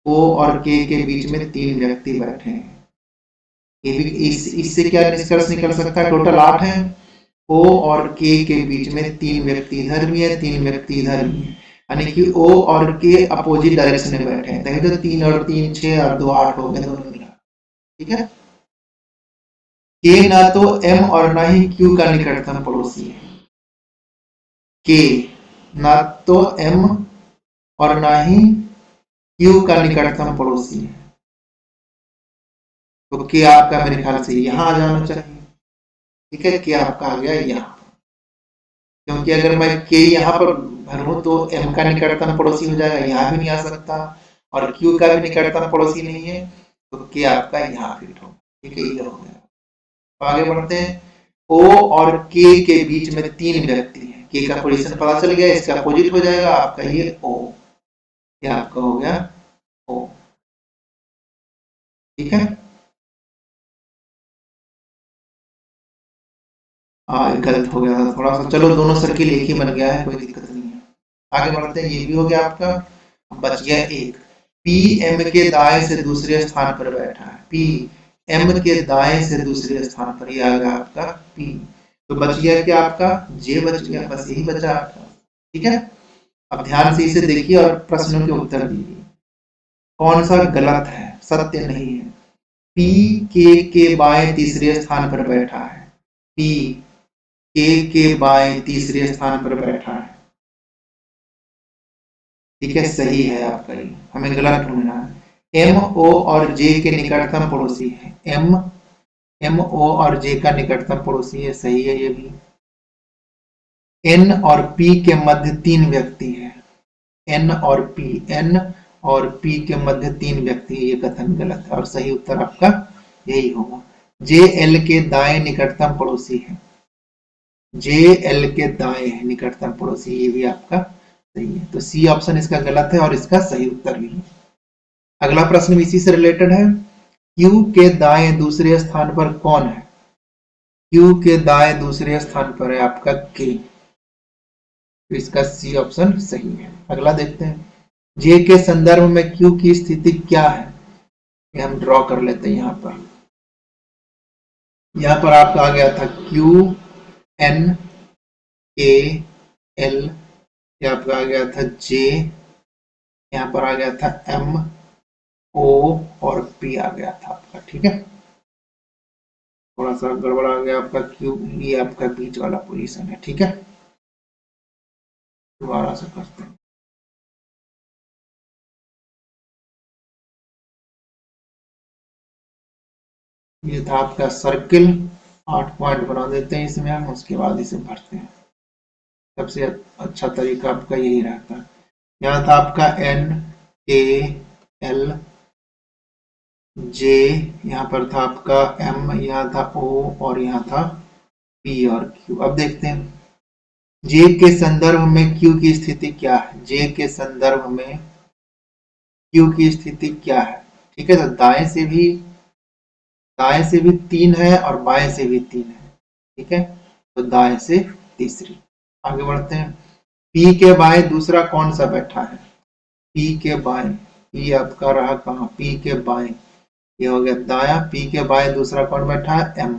O और K के बीच में 3 व्यक्ति बैठे हैं, ये भी इससे क्या निष्कर्ष निकल सकता है, टोटल 8 है। O और K के बीच में 3 व्यक्ति इधर भी है, 3 व्यक्ति इधर भी है, यानी कि O और K अपोजिट डायरेक्शन में बैठे हैं, तो 3 और 3 6 और 2 8 हो गए दोनों मिला, ठीक है। K ना तो M और ना ही Q का निकटतम पड़ोसी है। K ना तो M और ना ही Q का निकटतम पड़ोसी है, तो K आपका मेरे ख्याल से यहाँ आ जाना चाहिए, ठीक है। K आपका आ गया यहाँ, क्योंकि अगर मैं K यहाँ पर भरूं तो M का निकटतम पड़ोसी हो जाएगा, यहाँ भी नहीं आ सकता, और Q का भी निकटतम पड़ोसी नहीं है, तो K आपका यहाँ फिट हो, ठीक है। ये हो गया। तो आगे बढ़ते हैं। O और K के बीच में 3 व्यक्ति हैं, K का पोजीशन पता चल गया, इसका अपोजिट हो जाएगा आपका ये O, ये आपका हो गया O, ठीक है। गलत हो गया था थोड़ा सा, चलो दोनों सर्किल एक ही बन गया है, कोई दिक्कत नहीं है। आगे बढ़ते हैं, ये भी हो गया आपका। बच गया एक, P M के दाएं से दूसरे स्थान पर बैठा है, P M के दाएं से दूसरे स्थान पर, ये आ गया आपका P, तो बच गया क्या आपका J बच गया, बस यही बचा आपका, ठीक है। अब ध्यान से इसे देखिए और प्रश्नों के उत्तर दीजिए, कौन सा गलत है, सत्य नहीं है। P K के बाएं तीसरे स्थान पर बैठा है, P K के बाएं तीसरे स्थान पर बैठा है, ठीक है, सही है आपका, ये हमें गलत ढूंढना है। M O और J के निकटतम पड़ोसी है, M O और J का निकटतम पड़ोसी है, सही है ये भी। N और P के मध्य 3 व्यक्ति है, N और P के मध्य 3 व्यक्ति है, ये कथन गलत है, और सही उत्तर आपका यही होगा। J L के दाएं निकटतम पड़ोसी है, J L के दाएं निकटतम पड़ोसी, ये भी आपका सही है, तो सी ऑप्शन इसका गलत है और इसका सही उत्तर भी है। अगला प्रश्न भी इसी से रिलेटेड है। Q के दाएं दूसरे स्थान पर कौन है, Q के दाएं दूसरे स्थान पर है आपका K, तो इसका सी ऑप्शन सही है। अगला देखते हैं, J के संदर्भ में Q की स्थिति क्या है, ये हम ड्रॉ कर लेते हैं। यहाँ पर आपका आ गया था Q N K L, यहाँ पर आ गया था J, यहाँ पर आ गया था M O और P आ गया था आपका, ठीक है। थोड़ा सा गड़बड़ आ गया आपका Q, ये आपका बीच वाला पोजीशन है, ठीक है। दोबारा से करते हैं, ये था आपका सर्किल, 8 पॉइंट बना देते हैं इसमें हम, उसके बाद इसे भरते हैं। सबसे अच्छा तरीका आपका यही रहता है। यहाँ था आपका N A L J, यहाँ पर था आपका M, यहाँ था O और यहाँ था P और Q। अब देखते हैं J के संदर्भ में Q की स्थिति क्या है, J के संदर्भ में Q की स्थिति क्या है, ठीक है। तो दाएं से भी 3 है और बाएं से भी 3 है, ठीक है, तो दाएं से तीसरी। आगे बढ़ते हैं, P के बाएं दूसरा कौन सा बैठा है, P के बाएं, P आपका रहा कहाँ, P के बाएं, ये हो गया दाया, P के बाएं दूसरा कौन बैठा है M,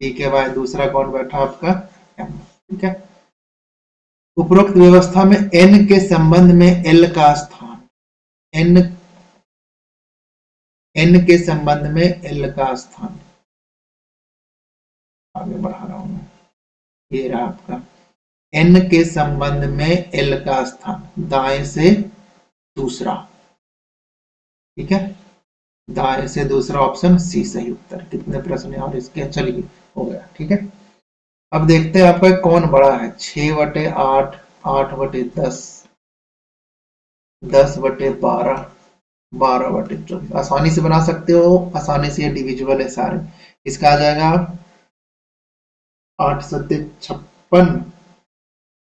P के बाएं दूसरा कौन बैठा आपका M, ठीक है। उपरोक्त व्यवस्था में N के संबंध में L का स्थान, N के संबंध में L का स्थान, आगे बढ़ा रहा हूं मैं, ये रहा आपका N के संबंध में L का स्थान, दाएं से दूसरा, ठीक है, दाएं से दूसरा ऑप्शन सी सही उत्तर। कितने प्रश्न और इसके, चलिए हो गया, ठीक है। अब देखते हैं आपका कौन बड़ा है, 6/8, 8/10, 10/12, 12/24, आसानी से बना सकते हो, आसानी से, ये डिविजिबल है सारे। इसका आ जाएगा 8×7 = 56,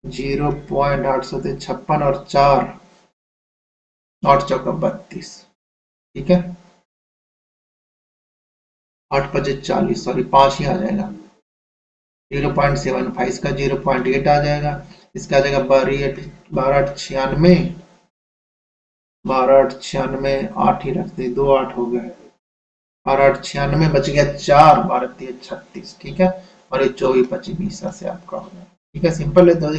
0.856 और 4, 8 चौका 32, ठीक है। 8 पचे 40, सॉरी 5 ही आ जाएगा। 0.75 इसका 0.8 आ जाएगा। इसका आ जाएगा 12 96, 8 ही रखते, 2 8 हो गए, 8 96 बच गया 4, 12 36, ठीक है। और ये 24 25 से आपका हो गया, ठीक है। सिंपल है। तो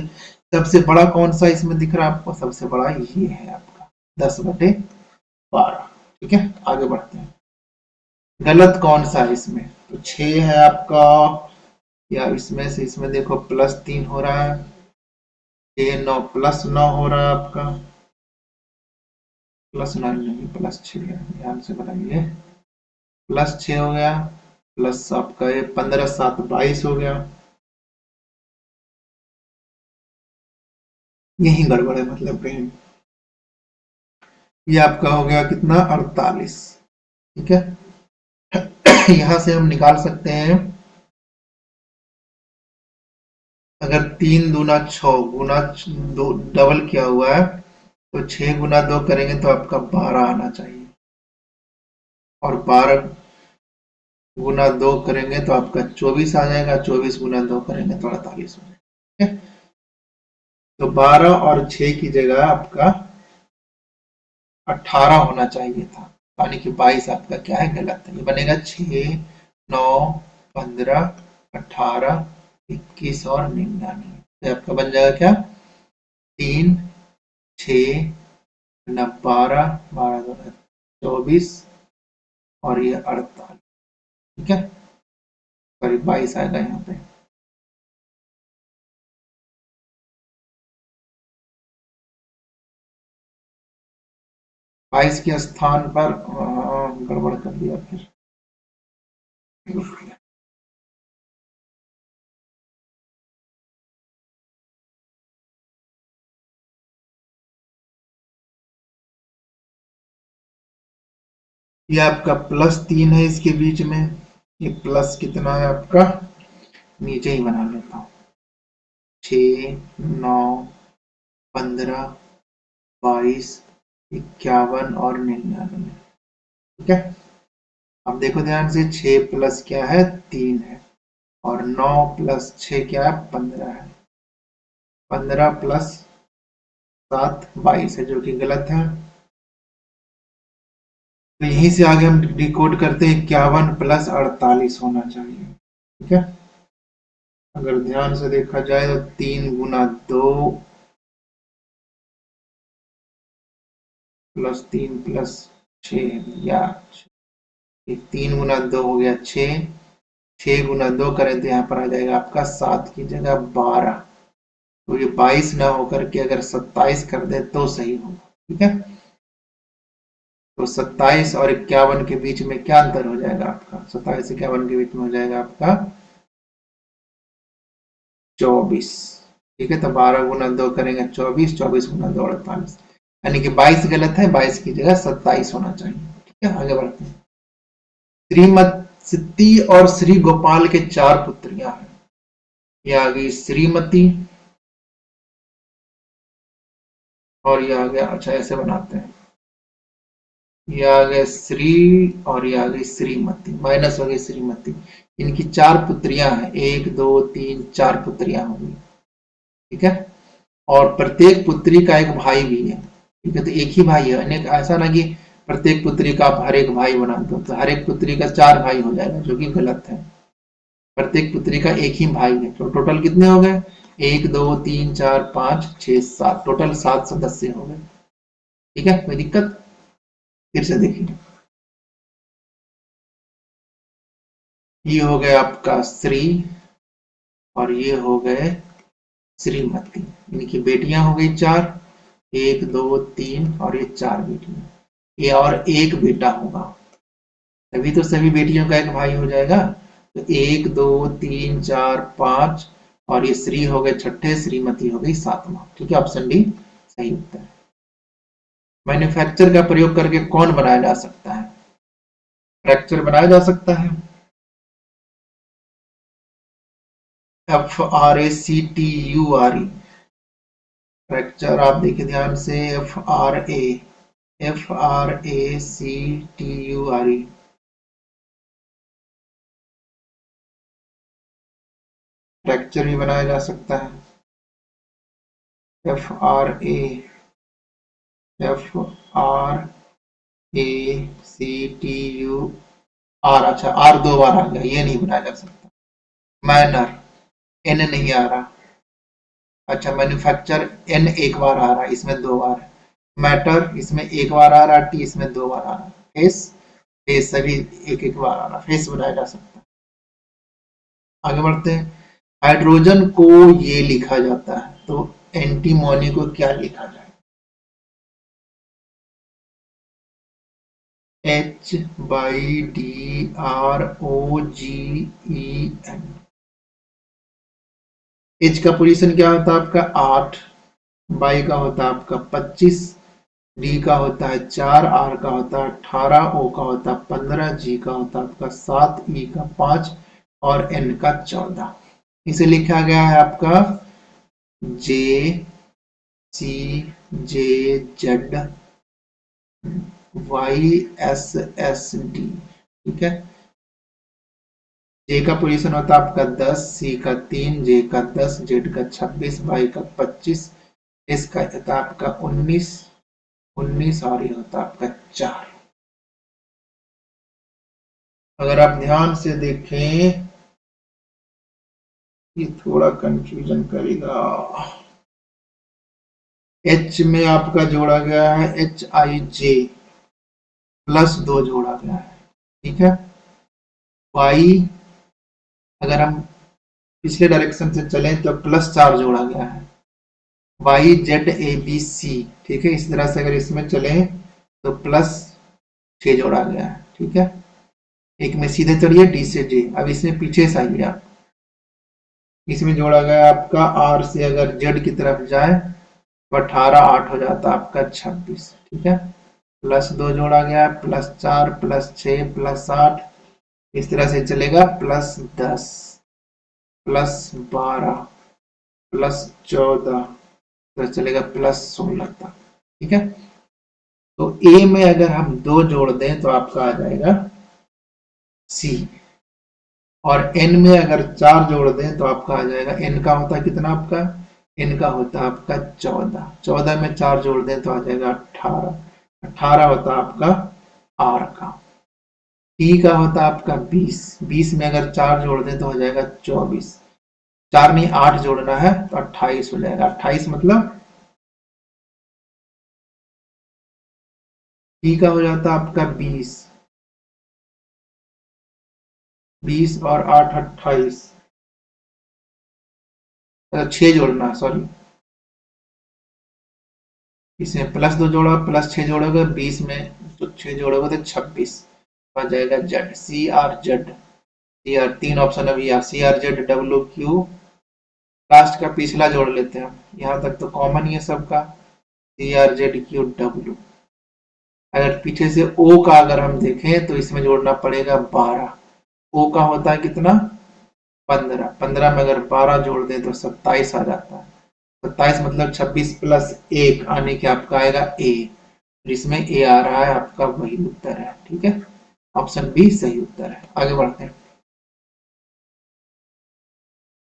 सबसे बड़ा कौन सा इसमें दिख रहा है आपको? सबसे बड़ा ये है आपका 10/12, ठीक है। आगे बढ़ते हैं। गलत कौन सा है इसमें? तो 6 है आपका, या इसमें से इसमें देखो +3 हो रहा है, 6 9 +9 हो रहा है आपका, +9 नहीं +6 है, ध्यान से बनाइए। +6 हो गया, प्लस आपका ये 15 7 22 हो गया। यही गड़बड़ है मतलब कहीं। ये आपका हो गया कितना? 48, ठीक है। यहां से हम निकाल सकते हैं, अगर 3 दूना 6 गुना 2 डबल किया हुआ है, तो 6 गुना 2 करेंगे तो आपका 12 आना चाहिए, और 12 गुना 2 करेंगे तो आपका 24 आ जाएगा, 24 गुना 2 करेंगे तो 48 हो जाएगा, ठीक है। तो 12 और 6 की जगह आपका 18 होना चाहिए था, यानी कि 22 आपका क्या है? गलत है। ये बनेगा 6 9 15 18 21 और 99। तो आपका बन जाएगा क्या? 3 6 12 12 2 24 और ये 48, ठीक है। सॉरी 22 आएगा यहाँ पे। बाईस के स्थान पर गड़बड़ कर दिया फिर। ये आपका +3 है इसके बीच में, ये प्लस कितना है आपका? नीचे ही बना लेता हूँ, 6 9 15 22 51 और 99, ठीक है। अब देखो ध्यान से, 6 प्लस क्या है? 3 है, और 9 प्लस 6 क्या है? 15 है। 15 प्लस 7 22 है, जो कि गलत है। तो यहीं से आगे हम डिकोड करते हैं, 51 प्लस 48 होना चाहिए, ठीक है। अगर ध्यान से देखा जाए तो 3 गुना 2 प्लस 3 प्लस 6, या 3 गुना 2 हो गया 6, 6 गुना 2 करें तो यहाँ पर आ जाएगा आपका 7 की जगह 12। तो ये 22 ना होकर के अगर 27 कर दे तो सही होगा, ठीक है। तो 27 और 51 के बीच में क्या अंतर हो जाएगा आपका? 27 51 के बीच में हो जाएगा आपका 24, ठीक है। तो 12 गुना 2 करेंगे 24, 24 गुना 2 48, यानी कि 22 गलत है, 22 की जगह 27 होना चाहिए, ठीक है। आगे बढ़ते हैं। श्रीमती और श्री गोपाल के 4 पुत्रियां हैं। ये आ गई श्रीमती, और ये आ गया, अच्छा ऐसे बनाते हैं, ये आ गया श्री, और ये आ गई श्रीमती, माइनस हो गई श्रीमती। इनकी 4 पुत्रियां हैं, 1 2 3 4 पुत्रियां होंगी, ठीक है। और प्रत्येक पुत्री का एक भाई भी है, ठीक है। तो एक ही भाई है, अनेक, ऐसा ना कि प्रत्येक पुत्री का आप हर एक भाई बना दो, तो हर एक पुत्री का 4 भाई हो जाएगा, जो कि गलत है। प्रत्येक पुत्री का एक ही भाई है। तो टोटल कितने हो गए? 1 2 3 4 5 6 7, टोटल 7 सदस्य हो गए, ठीक है। कोई दिक्कत? फिर से देखिए, ये हो गया आपका श्री, और ये हो गए श्रीमती। इनकी बेटियां हो गई 4, 1 2 3, और ये 4 बेटियां, ये और एक बेटा होगा, तभी तो सभी बेटियों का एक भाई हो जाएगा। तो 1 2 3 4 5, और ये श्री हो गए छठे, श्रीमती हो गई 7वां, ठीक है। ऑप्शन डी सही उत्तर है। मैन्युफैक्चर का प्रयोग करके कौन बनाया जा सकता है? फ्रैक्चर बनाया जा सकता है, FRACTURE, फ्रैक्चर आप देखिए ध्यान से, FRACTURE, फ्रैक्चर भी बनाया जा सकता है। FRACTUR, अच्छा आर दो बार आ गया, ये नहीं बनाया जा सकता। मैनर, एन नहीं आ रहा। अच्छा मैन्युफैक्चर, एन एक बार आ रहा है, इसमें दो बार है। मैटर इसमें एक बार आ रहा है, टी इसमें दो बार आ रहा है। फेस, फेस सभी एक एक बार आ रहा है, फेस बनाया जा सकता है। आगे बढ़ते हैं। हाइड्रोजन को ये लिखा जाता है, तो एंटीमोनी को क्या लिखा जाए? HYDROGEN। एच का पोजीशन क्या होता है आपका 8, बाई का होता है आपका 25, डी का होता है 4, आर का होता है 18, ओ का होता है 15, जी का होता है आपका 7, ई का 5 और एन का 14। इसे लिखा गया है आपका J C J Z Y S S D. ठीक है, जे का पोजीशन होता है आपका 10, सी का 3, जे का 10, जेड का 26, वाई का 25, एस का होता है आपका 19 और ये होता है आपका 4। अगर आप ध्यान से देखें, ये थोड़ा कंफ्यूजन करेगा। एच में आपका जोड़ा गया है HIJ +2 जोड़ा गया है। ठीक है, वाई अगर हम पिछले डायरेक्शन से चलें तो +4 जोड़ा गया है, YZABC। ठीक है, इस तरह से अगर इसमें चलें तो +6 जोड़ा गया है। ठीक है, एक में सीधे चढ़िए डी से जे, अब इसमें पीछे से आइए आप, इसमें जोड़ा गया आपका आर से अगर जेड की तरफ जाए तो 18, 8 हो जाता है आपका 26। ठीक है, +2 जोड़ा गया, +4, +6, +8, इस तरह से चलेगा, +10, +12, +14, तो चलेगा +16 तक। ठीक है, तो ए में अगर हम 2 जोड़ दें तो आपका आ जाएगा सी, और एन में अगर 4 जोड़ दें तो आपका आ जाएगा, एन का होता है कितना आपका, एन का होता है आपका 14, 14 में 4 जोड़ दें तो आ जाएगा 18, 18 होता है आपका आर का। टी का होता है आपका 20, 20 में अगर 4 जोड़ दें तो हो जाएगा 24, 4 नहीं 8 जोड़ना है तो 28 हो जाएगा, 28 मतलब टी का हो जाता है आपका 20, 20 और 8 28, 6 जोड़ना, सॉरी, इसमें +2 जोड़ा, +6 जोड़ोगे 20 में तो 6 जोड़ोगे तो 26 आ जाएगा Z, CRZ। C R, 3 option अभी आप CRZ WQ, लास्ट का पिछला जोड़ लेते हैं, यहाँ तक तो कॉमन ही है सबका, CRZQW। अगर पीछे से ओ का अगर हम देखें तो इसमें जोड़ना पड़ेगा 12, ओ का होता है कितना 15, 15 में अगर 12 जोड़ दें तो 27 आ जाता है, 27 मतलब 26 + 1 आने के आपका आएगा ए, इसमें ए आ रहा है आपका, वही उत्तर है। ठीक है, ऑप्शन बी सही उत्तर है। आगे बढ़ते हैं।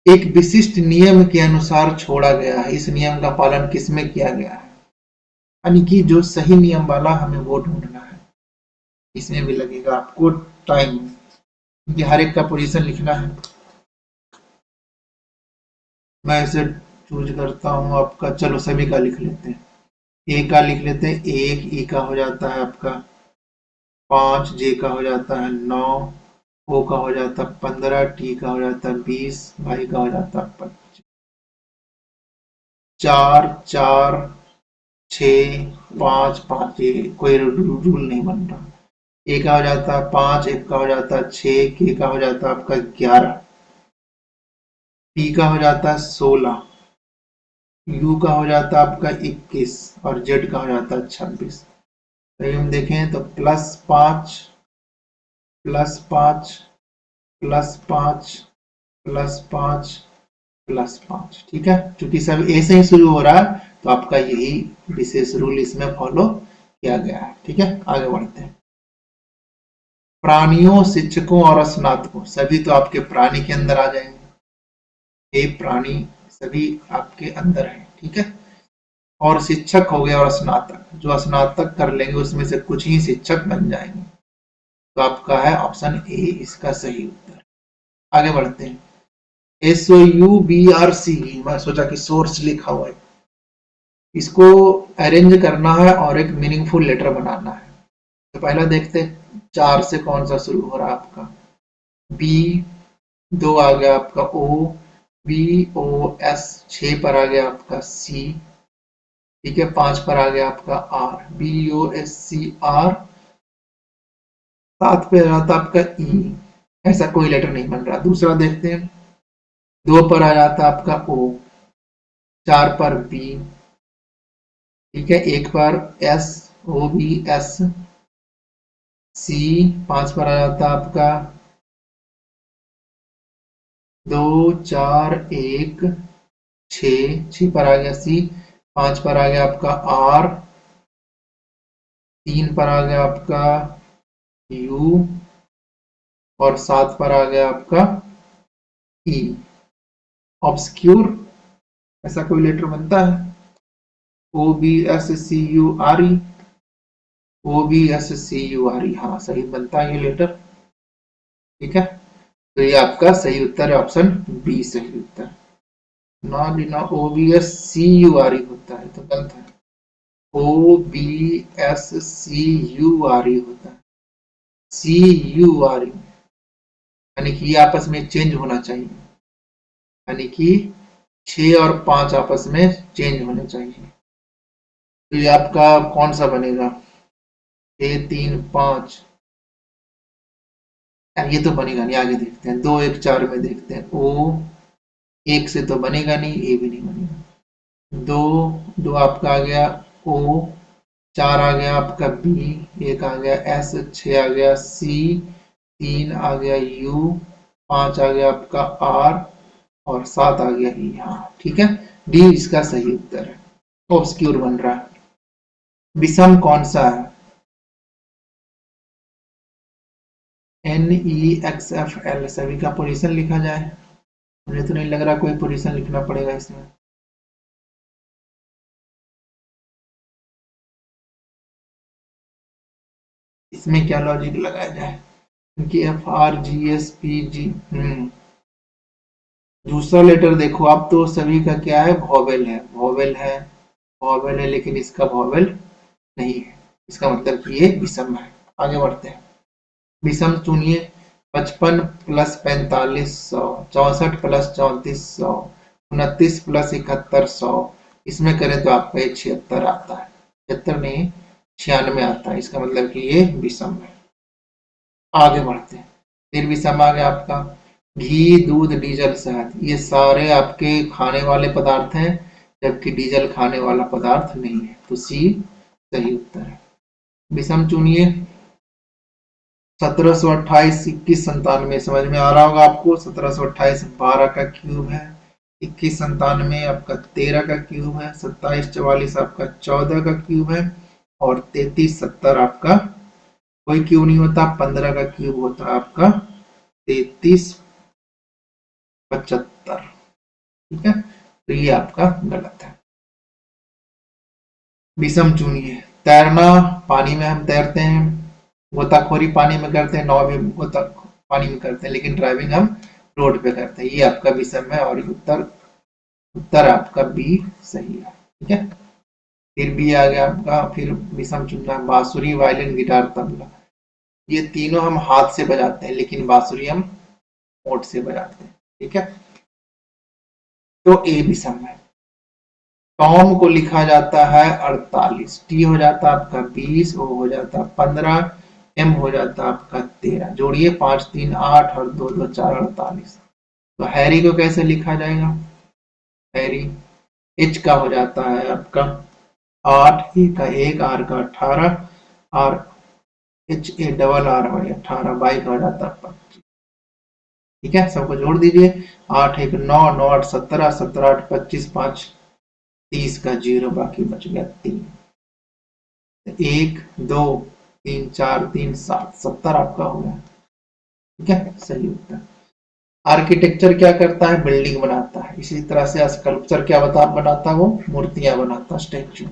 एक विशिष्ट नियम के अनुसार छोड़ा गया है, इस नियम का पालन किसमें किया गया है? यानी कि जो सही नियम वाला हमें वो ढूंढना है, इसमें भी लगेगा आपको टाइम, क्योंकि हर एक का पोजीशन लिखना है। मैं इसे चूज करता हूँ आपका, चलो सभी का लिख लेते हैं। ए का लिख लेते हैं 1, ई का हो जाता है आपका 5, जे का हो जाता है 9, ओ का हो जाता है 15, टी का हो जाता है 20, वाई का हो जाता है 25। 4 4 6 5 5, ये कोई रूल नहीं बन रहा। ए का हो जाता है 5, एक का हो जाता है 6, के का हो जाता है आपका 11, पी का हो जाता है 16, यू का हो जाता है आपका 21 और जेड का हो जाता है 26। तो हम देखें तो +5 +5 +5 +5 +5। ठीक है, क्योंकि सब ए से ही शुरू हो रहा है तो आपका यही विशेष रूल इसमें फॉलो किया गया है। ठीक है, आगे बढ़ते हैं। प्राणियों, शिक्षकों और स्नातकों सभी तो आपके प्राणी के अंदर आ जाएंगे। ये प्राणी सभी आपके अंदर है। ठीक है, और शिक्षक हो गया और स्नातक, जो स्नातक कर लेंगे उसमें से कुछ ही शिक्षक बन जाएंगे। तो आपका है ऑप्शन ए इसका सही उत्तर। आगे बढ़ते हैं। SOUBRC, मैं सोचा कि सोर्स लिखा हुआ है, इसको अरेंज करना है और एक मीनिंगफुल लेटर बनाना है। तो पहला देखते हैं 4 से कौन सा शुरू हो रहा है आपका। बी, 2 आ गया आपका O, BOS, 6 पर आ गया आपका C, ठीक है, 5 पर आ गया आपका R, BOSCR, 7 पे आ जाता आपका E। ऐसा कोई लेटर नहीं बन रहा। दूसरा देखते हैं, 2 पर आ जाता आपका O, 4 पर B, ठीक है, 1 पर S, OBS, C, 5 पर आ जाता आपका 2, 4, 1, 6 पर आ गया C, 5 पर आ गया आपका R, 3 पर आ गया आपका U और 7 पर आ गया आपका E। ऑब्सक्यूर, ऐसा कोई लेटर बनता है? OBSCURE, OBSCURE, हाँ सही बनता है ये लेटर। ठीक है, तो ये आपका सही उत्तर है, ऑप्शन बी सही उत्तर। ना जी ना, OBSCURE होता है तो गलत है। OBSCURE होता है, CURE, यानी कि ये आपस में चेंज होना चाहिए, यानी कि 6 और 5 आपस में चेंज होने चाहिए। तो ये आपका कौन सा बनेगा? 6, 3, 5, यार ये तो बनेगा नहीं। आगे देखते हैं, 2, 1, 4 में देखते हैं। O 1 से तो बनेगा नहीं, ए भी नहीं बनेगा। 2 आपका आ गया O, 4 आ गया आपका B, 1 आ गया S, 6 आ गया C, 3 आ गया U, 5 आ गया आपका R और 7 आ गया E। हाँ ठीक है, डी इसका सही उत्तर है। ऑब्सक्यूर बन रहा है। विषम कौन सा है? NEXFL, सभी का पोजीशन लिखा जाए। मुझे तो नहीं लग रहा कोई पोजीशन लिखना पड़ेगा इसमें। इसमें क्या लॉजिक लगाया जाए? क्योंकि FRGSPG, दूसरा लेटर देखो आप, तो सभी का क्या है? वॉवेल है, वॉवेल है, वॉवेल है, लेकिन इसका वॉवेल नहीं है। इसका मतलब कि ये विषम है। आगे बढ़ते हैं। विषम चुनिए। 55 प्लस 4500, 64 प्लस 3400, 29 प्लस 7100, इसमें करें तो आपका ये 76 आता है। 76 नहीं, 96 आता है। इसका मतलब कि ये विषम है। आगे बढ़ते हैं। फिर विषम आ गया आपका घी, दूध, डीजल, शहद, ये सारे आपके खाने वाले पदार्थ हैं, जबकि डीजल खाने वाला पदार्थ नहीं है। तो सी सही उत्तर है। विषम चुनिए। 1728, 21, 97, समझ में आ रहा होगा आपको। 1728 12 का क्यूब है, 21 97 आपका 13 का क्यूब है, 27 44 आपका 14 का क्यूब है, और 33 70 आपका कोई क्यूब नहीं होता, 15 का क्यूब होता है आपका 33 75। ठीक है, तो ये आपका गलत है। विषम चुनिए। तैरना, पानी में हम तैरते हैं, गोताखोरी पानी में करते हैं, नाव भी गोता पानी में करते हैं, लेकिन ड्राइविंग हम रोड पे करते हैं। ये आपका विषम है, और उत्तर उत्तर आपका बी सही है। ठीक है, फिर बी आ गया आपका। फिर विषम चुनना है। बांसुरी, वायलिन, गिटार, तबला, ये तीनों हम हाथ से बजाते हैं, लेकिन बांसुरी हम होंठ से बजाते हैं। ठीक है, तो ए विषम है। टॉम को लिखा जाता है 48, टी हो जाता है आपका 20, ओ हो जाता है 15, एम हो जाता है आपका 13। जोड़िए 5 3 8 और 2 2 4 48। तो हैरी को कैसे लिखा जाएगा? हैरी, एच का हो जाता है आपका 8, ए का 1, आर का 18, आर HARR हो 18, बाई का हो जाता है 25। ठीक है, सबको जोड़ दीजिए। 8 1 9, 9 8 17, 17 8 25, 5 30 का 0 बाकी बच गया 3। 1 2 3 4 3 7 70 आपका हो गया। ठीक है, सही उत्तर। आर्किटेक्चर क्या करता है? बिल्डिंग बनाता है। इसी तरह से स्कल्पचर क्या बनाता है? वो मूर्तियां बनाता है, स्टैच्यू।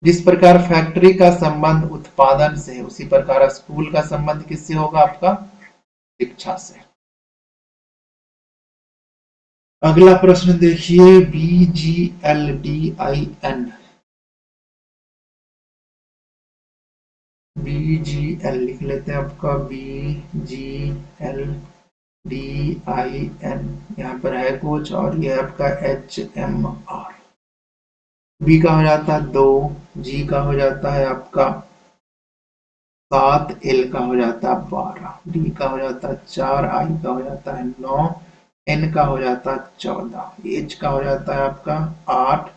जिस प्रकार फैक्ट्री का संबंध उत्पादन से है, उसी प्रकार स्कूल का संबंध किससे होगा? आपका शिक्षा से। अगला प्रश्न देखिए, BGLDIN। BGL लिख लेते हैं, आपका BGLDIN। यहाँ पर है कुछ, और ये आपका HMR। बी का हो जाता है 2, जी का हो जाता है आपका 7, एल का हो जाता है 12, डी का हो जाता है 4, आई का हो जाता है 9, एन का हो जाता है 14, एच का हो जाता है आपका 8,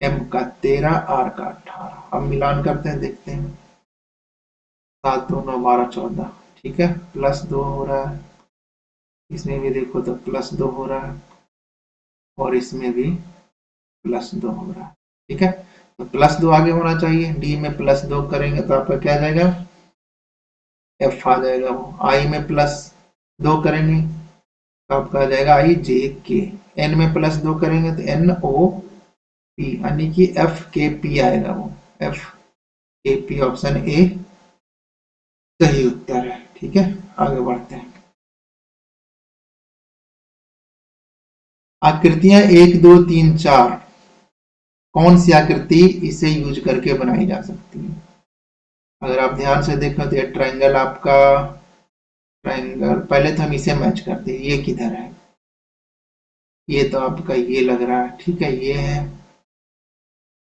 एम का 13, आर का 18। अब मिलान करते हैं, देखते हैं। 7 2 9 12 14। ठीक है, +2 हो रहा है। इसमें भी देखो तो +2 हो रहा है, और इसमें भी +2 हो रहा है। ठीक है, तो +2 आगे होना चाहिए। डी में +2 करेंगे तो आपका क्या जाएगा? एफ आ जाएगा। वो आई में +2 करेंगे तो आपका आ जाएगा IJK। एन में +2 करेंगे तो NOP, यानी कि FKP आएगा। वो FKP, ऑप्शन ए सही उत्तर है। ठीक है, आगे बढ़ते हैं। आकृतियां 1 2 3 4, कौन सी आकृति इसे यूज करके बनाई जा सकती है? अगर आप ध्यान से देखें तो ये ट्रायंगल आपका, ट्रायंगल पहले तो हम इसे मैच करते हैं। ये किधर है? ये तो आपका ये लग रहा है। ठीक है, ये है।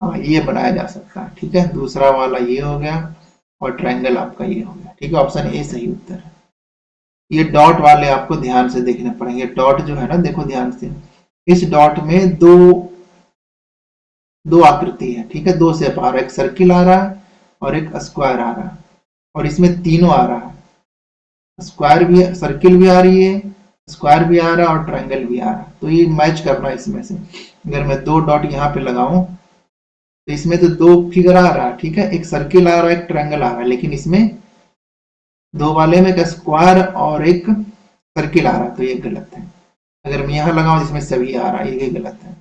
हाँ, ये बनाया जा सकता है। ठीक है, दूसरा वाला ये हो गया, और ट्रायंगल आपका ये हो गया। ठीक है, ऑप्शन ए सही उत्तर है। ये डॉट वाले आपको ध्यान से देखने पड़ेंगे। डॉट जो है ना, देखो ध्यान से, इस डॉट में दो दो आकृति है। ठीक है, दो शेप आ रहा है, एक सर्किल आ रहा है और एक स्क्वायर आ रहा है, और इसमें तीनों आ रहा है। स्क्वायर भी, सर्किल भी आ रही है, स्क्वायर भी आ रहा है, और ट्रायंगल भी आ रहा है। तो ये मैच करना है इसमें से। अगर मैं दो डॉट यहाँ पे लगाऊं तो इसमें तो दो फिगर आ रहा है। ठीक है, एक सर्किल आ रहा है, एक ट्रायंगल आ रहा है, लेकिन इसमें दो वाले में एक स्क्वायर और एक सर्किल आ रहा है, तो ये गलत है। अगर मैं यहाँ लगाऊं इसमें सभी आ रहा है, ये गलत है।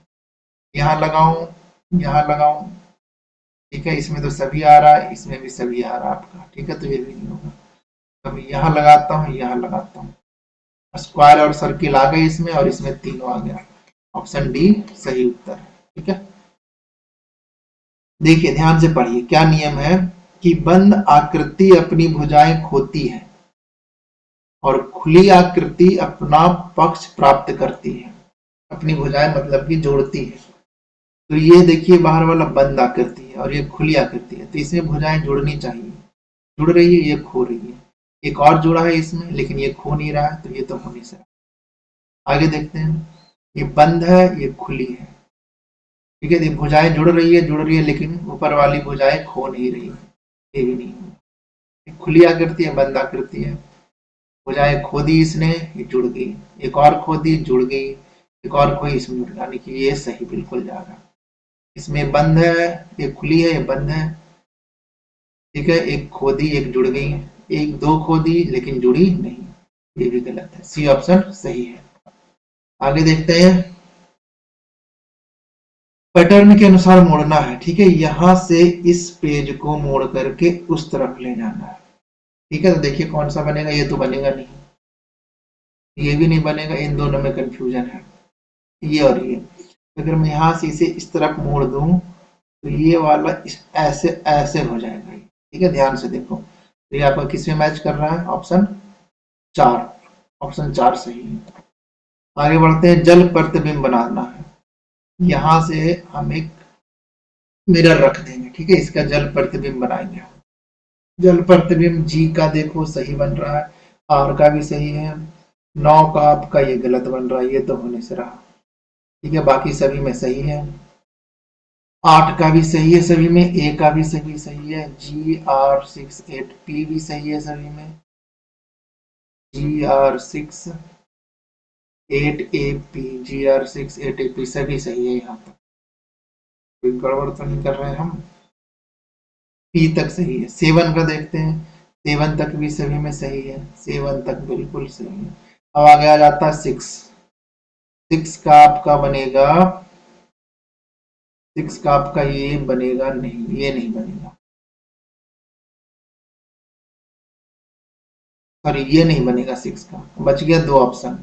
यहाँ लगाऊं, यहाँ लगाऊं, ठीक है, इसमें तो सभी आ रहा है, इसमें भी सभी आ रहा है आपका। ठीक है, तो ये भी नहीं होगा। अब यहाँ लगाता हूँ, यहाँ लगाता हूँ, स्क्वायर और सर्किल आ गए इसमें, और इसमें तीनों आ गया। ऑप्शन डी सही उत्तर है। ठीक है, देखिए ध्यान से पढ़िए, क्या नियम है कि बंद आकृति अपनी भुजाएं खोती है और खुली आकृति अपना पक्ष प्राप्त करती है। अपनी भुजाएं मतलब कि जोड़ती है। तो ये देखिए, बाहर वाला बंद आकृति है और ये खुली आकृति है, तो इसमें भुजाएं जुड़नी चाहिए। जुड़ रही है, ये खो रही है। एक और जुड़ा है इसमें, लेकिन ये खो नहीं रहा है, तो ये तो हो नहीं सकता। आगे देखते हैं, ये बंद है, ये खुली है। ठीक है, ये भुजाएं जुड़ रही है, लेकिन ऊपर वाली भुजाएं खो नहीं रही है, ये भी नहीं है। ये खुली आकृति है, बंद आकृति है। भुजाएं खो दी इसने, ये जुड़ गई। एक और खो दी, जुड़ गई। एक और खोई, इसमें जुड़ गई, यानी कि ये सही बिल्कुल जा रहा है। इसमें बंद है, ये खुली है, ये बंद है। ठीक है, एक खो दी, एक जुड़ गई। एक दो खो दी लेकिन जुड़ी नहीं, ये भी गलत है। सी ऑप्शन सही है। आगे देखते हैं, पैटर्न के अनुसार मोड़ना है। ठीक है, यहां से इस पेज को मोड़ करके उस तरफ ले जाना है। ठीक है, तो देखिए कौन सा बनेगा। ये तो बनेगा नहीं, ये भी नहीं बनेगा, इन दोनों में कंफ्यूजन है, ये और ये। अगर मैं यहां से इसे इस तरफ मोड़ दूं तो ये वाला ऐसे ऐसे हो जाएगा। ठीक है, ध्यान से देखो, तो ये आपका किस में मैच कर रहा है? ऑप्शन 4, ऑप्शन 4 सही है। आगे बढ़ते हैं, जल प्रतिबिंब बनाना है। यहां से हम एक मिरर रख देंगे। ठीक है, इसका जल प्रतिबिंब बनाएंगे। जल प्रतिबिंब जी का देखो सही बन रहा है, आर का भी सही है, 9 का आपका ये गलत बन रहा है, ये तो होने से रहा। ठीक है, बाकी सभी में सही है। 8 का भी सही है सभी में, ए का भी सही है, GR68P भी सही है सभी में, GR68AP, GR68AP सभी सही है यहाँ पर। कोई गड़बड़ तो नहीं कर रहे हैं हम। पी तक सही है। 7 का देखते हैं, 7 तक भी सभी में सही है, 7 तक बिल्कुल सही है। अब आगे आ जाता है 6। 6 का आपका बनेगा, 6 का आपका ये बनेगा नहीं, ये नहीं बनेगा, सॉरी ये नहीं बनेगा। 6 का बच गया 2 ऑप्शन,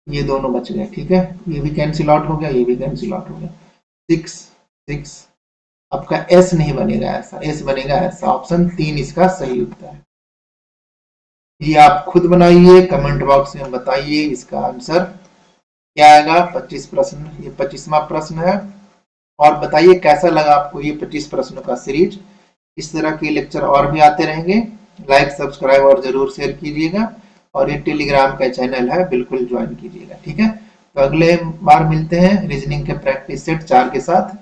ये दोनों बच गए, ठीक है। ये भी कैंसिल आउट हो गया, ये भी कैंसिल आउट हो गया। 6 6 आपका एस नहीं बनेगा, ऐसा एस बनेगा ऐसा। ऑप्शन 3 इसका सही उत्तर है। ये आप खुद बनाइए, कमेंट बॉक्स में बताइए इसका आंसर क्या आएगा। 25 प्रश्न, ये 25वां प्रश्न है। और बताइए कैसा लगा आपको ये 25 प्रश्नों का सीरीज। इस तरह के लेक्चर और भी आते रहेंगे। लाइक सब्सक्राइब और जरूर शेयर कीजिएगा। और ये टेलीग्राम का चैनल है, बिल्कुल ज्वाइन कीजिएगा, ठीक है। तो अगले बार मिलते हैं रीजनिंग के प्रैक्टिस सेट 4 के साथ।